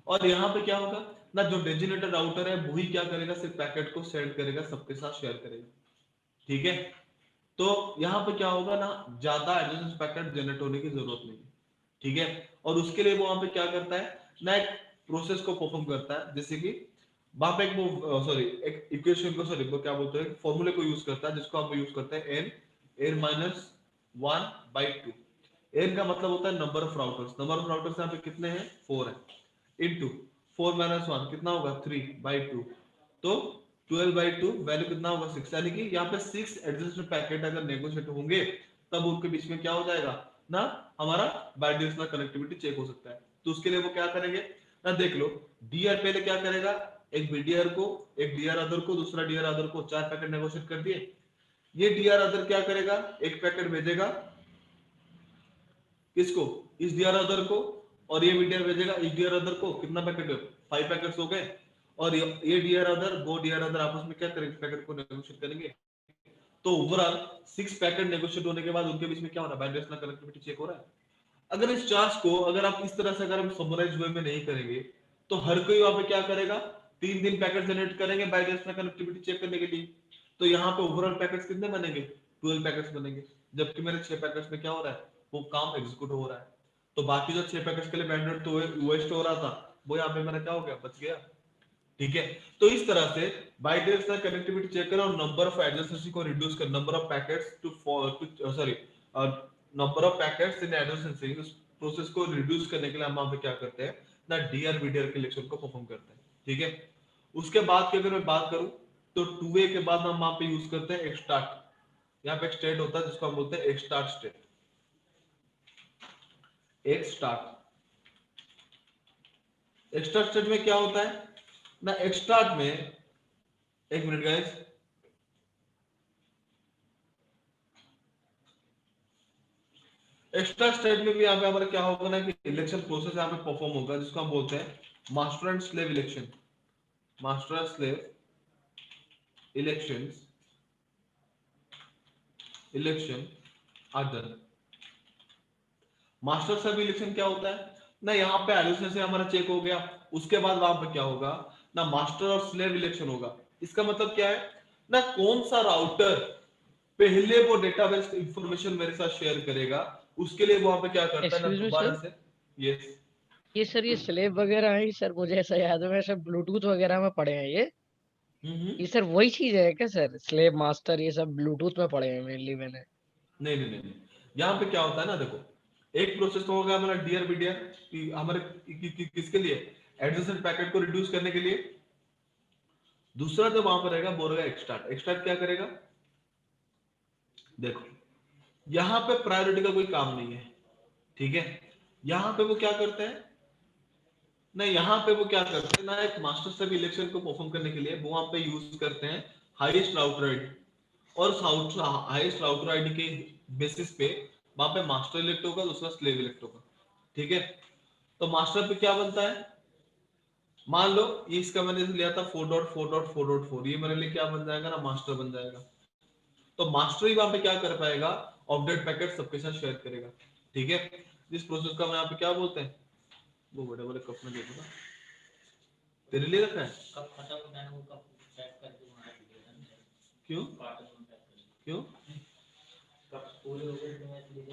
और यहाँ पे क्या होगा ना जो डेजिग्नेटेड राउटर है वही क्या करेगा सिर्फ पैकेट को सेंड करेगा सबके साथ शेयर करेगा। ठीक है, तो यहाँ पे क्या होगा ना ज्यादा एडजेसेंस पैकेट जनरेट होने की जरूरत नहीं है। ठीक है, और उसके लिए वो वहां पे क्या करता है ना एक प्रोसेस को परफॉर्म करता है, जैसे कि वहां पे एक वो सॉरी एक इक्वेशन को सॉरी वो क्या बोलते हैं फॉर्मूले को यूज करता है जिसको हम यूज करते हैं एन माइनस 1/2। एन का मतलब होता है number of routers, number of routers यहाँ पे कितने हैं 4 है, इनटू 4 माइनस 1 कितना होगा 3/2, तो 12/2 वैल्यू कितना होगा 6, यानी कि यहाँ पे 6 एडजस्टेड पैकेट अगर नेगोशिएट होंगे तब उनके बीच में क्या हो जाएगा ना हमारा बायडायरेक्शनल कनेक्टिविटी चेक हो सकता है। तो उसके लिए वो क्या करेंगे ना देख लो डीआर पहले क्या करेगा एक बीडीआर को एक डीआर अदर को दूसरा डीआर अदर को 4 पैकेट नेगोशिएट कर दिए। ये डीआर अदर क्या करेगा एक पैकेट भेजेगा किसको इस डीआर अदर को, और ये बीडीआर भेजेगा इस डीआर अदर को, कितना पैकेट 5 पैकेट्स हो गए। और ये डीआर अदर वो डीआर अदर आपस में क्या करेंगे पैकेट को नेगोशिएट करेंगे। तो ओवरऑल 6 पैकेट नेगोशिएट होने के बाद उनके बीच में क्या हो रहा है बायडायरेक्शनल कनेक्टिविटी चेक हो रहा है। अगर इस चार्ज को अगर आप इस तरह से अगर हम समराइज वे में नहीं करेंगे तो हर कोई वहां पे क्या करेगा 3 पैकेट जनरेट करेंगे बायडायरेक्शनल कनेक्टिविटी चेक करने के लिए। तो यहाँ पे ओवरऑल पैकेट्स कितने बनेंगे 12 पैकेट्स बनेंगे, जबकि मेरे 6 पैकेट्स में क्या हो रहा है वो काम एग्जीक्यूट हो रहा है। तो बाकी जो 6 पैकेट्स के लिए बैंडविड्थ तो वेस्ट हो रहा था वो यहाँ पे मेरा क्या हो गया बच गया। ठीक है, तो इस तरह से बायडायरेक्शनल कनेक्टिविटी चेक करें और नंबर ऑफ एडजेसेंसी को रिड्यूस कर number of packets to sorry number of packets in adjacency उस प्रोसेस को रिड्यूस करने के लिए हम वहां पे क्या करते हैं ना डीआर बीडीआर के इलेक्शन को परफॉर्म करते हैं। ठीक है, उसके बाद की अगर मैं बात करूं तो टू वे के बाद हम वहां पे यूज करते हैं एक्सटार्ट। यहाँ पे एक स्टेट होता है जिसको हम बोलते हैं एक्सटार्ट स्टेट, एक्सटार्ट। एक्सटार्ट स्टेट में क्या होता है ना एक्सटार्ट में एक मिनट गाइस एक्स्ट्रा स्टेट में भी यहाँ पे हमारा क्या होगा ना कि इलेक्शन प्रोसेस यहाँ पे परफॉर्म होगा, जिसको हम बोलते हैं master and slave election. Master and slave elections election are done. Master slave election क्या होता है ना, यहाँ पे एडिशन से हमारा चेक हो गया, उसके बाद वहां पे क्या होगा ना, मास्टर और स्लेव इलेक्शन होगा। इसका मतलब क्या है ना, कौन सा राउटर पहले वो डेटाबेस इंफॉर्मेशन मेरे साथ शेयर करेगा, उसके लिए वहां पे क्या करता है ना, एक्सक्यूज मी दोबारा सर, से। यस। ये सर ये स्लेव वगैरह है सर, मुझे ऐसा याद है मैं सर ब्लूटूथ वगैरह में पढ़े हैं हम्म। ये सर वही चीज है क्या सर? स्लेव मास्टर ये सब ब्लूटूथ में पढ़े हैं मेनली मैंने। नहीं नहीं नहीं, यहाँ पे क्या होता है ना, देखो एक प्रोसेस तो होगा हमारा डीआर बीडीआर हमारे किसके लिए, एडजेसेंट पैकेट को रिड्यूस करने के लिए। दूसरा जो वहां पर रहेगा वो रहेगा एक्सट्रैक्ट। एक्सट्रैक्ट क्या करेगा, देखो यहाँ पे प्रायोरिटी का कोई काम नहीं है, ठीक है। यहाँ पे वो क्या करते हैं ना, यहाँ पे वो क्या करते हैं ना, एक मास्टर स्लेव इलेक्शन को परफॉर्म करने के लिए वो वहां पे यूज करते हैं हाईएस्ट राउटर आईडी, और हाईएस्ट राउटर आईडी के बेसिस पे वहां पे मास्टर इलेक्ट होगा, दूसरा स्लेव इलेक्ट होगा, ठीक है। तो मास्टर पे क्या बनता है, मान लो ये इसका मैंने लिया था 4.4.4.4, ये मेरे लिए क्या बन जाएगा ना, मास्टर बन जाएगा। तो मास्टर ही वहां पे क्या कर पाएगा, अपडेट पैकेट सबके साथ शेयर करेगा, ठीक है। इस प्रोसेस का हम यहाँ पे क्या बोलते हैं, वो बड़े बड़े कप में देखो ना, तेरे लिए रखा है। कप खत्म हो जाए वो कप सेट करके वहां पे दे देना। क्यों क्यों, कप पूरे हो गए तो मैं इसलिए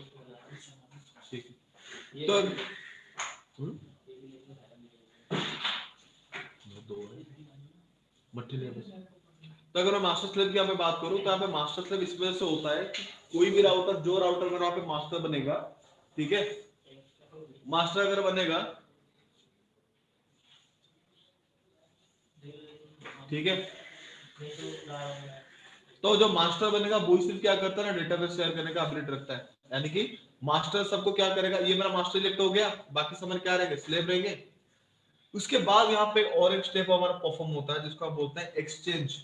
ठीक है। तो दो मट्टी ले बस। तो अगर मैं मास्टर स्लेव की यहाँ पे बात करूं, तो यहाँ पे मास्टर स्लेव इस वजह से होता है कि कोई भी राउटर, जो राउटर अगर वहां पे मास्टर बनेगा, ठीक है, मास्टर अगर बनेगा, ठीक है, तो जो मास्टर बनेगा वो सिर्फ क्या करता है ना, डेटाबेस शेयर करने का एबिलिटी रखता है। यानी कि मास्टर सबको क्या करेगा, ये मेरा मास्टर इलेक्ट हो गया, बाकी सब मेरे क्या रहेंगे, स्लेव रहेंगे। उसके बाद यहाँ पे और एक स्टेप हमारा परफॉर्म होता है, जिसको हम बोलते हैं एक्सचेंज।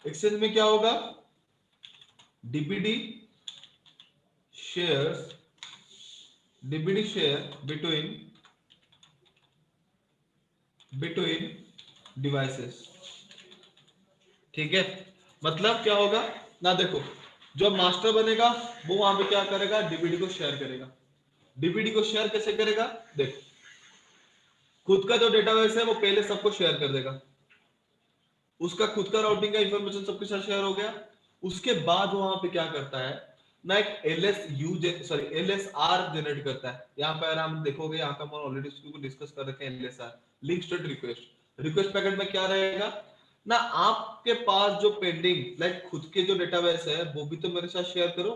एक्सचेंज में क्या होगा, डीबीडी शेयर बिटवीन डिवाइसेस, ठीक है। मतलब क्या होगा ना, देखो जो मास्टर बनेगा वो वहां पे क्या करेगा, डीबीडी को शेयर करेगा। डीबीडी को शेयर कैसे करेगा, देखो खुद का जो डेटाबेस है वो पहले सबको शेयर कर देगा, उसका खुद का राउटिंग का इंफॉर्मेशन सबके साथ शेयर हो गया। उसके बाद वहां पे क्या करता है ना, एक एलएसआर जनरेट करता है। यहाँ पे अगर हम देखोगे, यहाँ का हम ऑलरेडी इसको डिस्कस कर रखे हैं, LSR link state request. Request packet में क्या रहेगा ना, आपके पास जो पेंडिंग लाइक खुद के जो डेटाबेस है वो भी तो मेरे साथ शेयर करो,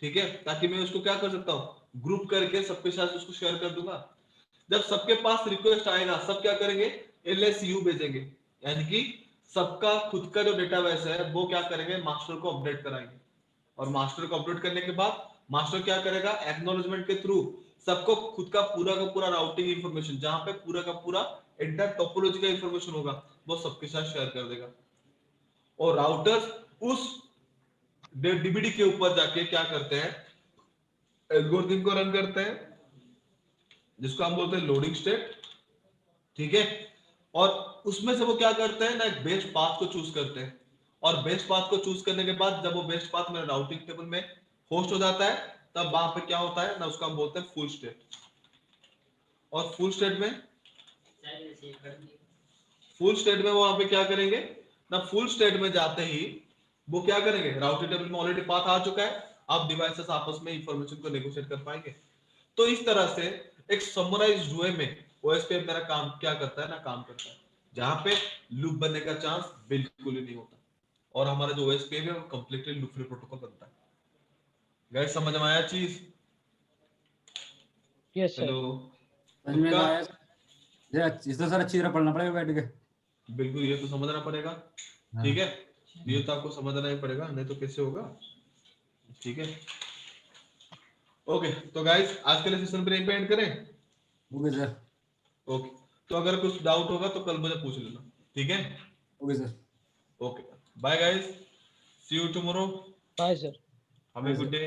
ठीक है, ताकि मैं उसको क्या कर सकता हूँ, ग्रुप करके सबके साथ उसको शेयर कर दूंगा। जब सबके पास रिक्वेस्ट आएगा, सब क्या करेंगे, एलएसयू भेजेंगे, यानी कि सबका खुद का जो डेटाबेस है वो क्या करेंगे, मास्टर को अपडेट कराएंगे। और मास्टर को अपडेट करने के बाद मास्टर क्या करेगा, एक्नॉलेजमेंट के थ्रू सबको खुद का पूरा राउटिंग इंफॉर्मेशन, जहां पे पूरा का पूरा एंटायर टोपोलॉजी का इंफॉर्मेशन होगा, वो सबके साथ शेयर कर देगा। और राउटर्स उस डीबीडी के ऊपर जाके क्या करते हैं, एल्गोरिथम को रन करते हैं, जिसको हम बोलते हैं लोडिंग स्टेट, ठीक है। और उसमें से वो क्या करते हैं ना, एक बेस्ट पाथ को चूज करते हैं। और बेस्ट पाथ को चूज करने के बाद जब वो बेस्ट पाथ मेरे राउटिंग टेबल में होस्ट हो जाता है, तब वहां पे क्या होता है ना, उसका हम बोलते हैं फुल स्टेट। और फुल स्टेट में वो वहां पे क्या करेंगे ना, फुल स्टेट में जाते ही वो क्या करेंगे, राउटिंग टेबल में ऑलरेडी पाथ आ चुका है, अब डिवाइसेस आपस में इंफॉर्मेशन को नेगोशिएट कर पाएंगे। तो इस तरह से एक समराइज्ड वे में ओएसपी मेरा काम क्या करता है ना, काम करता है, जहां पे लूप बनने का चांस बिल्कुल ही नहीं होता। और हमारा जो ओएसपी है वो कंप्लीटली लूप फ्री प्रोटोकॉल बनता है। गाइस समझ में आया चीज, यस सर। हेलो समझ में तुक्का, तो आया ये इसको सर अच्छी तरह पढ़ना पड़ेगा बैठ के। बिल्कुल ये तो समझना पड़ेगा, ठीक है, ये तो आपको समझना ही पड़ेगा, नहीं तो कैसे होगा, ठीक है। ओके तो गाइस आज के लिए सेशन ब्रेक पे एंड करें। Okay sir. ओके, तो अगर कुछ डाउट होगा तो कल मुझे पूछ लेना, ठीक है। Okay sir. Okay bye guys, see you tomorrow, bye sir. Have a good day.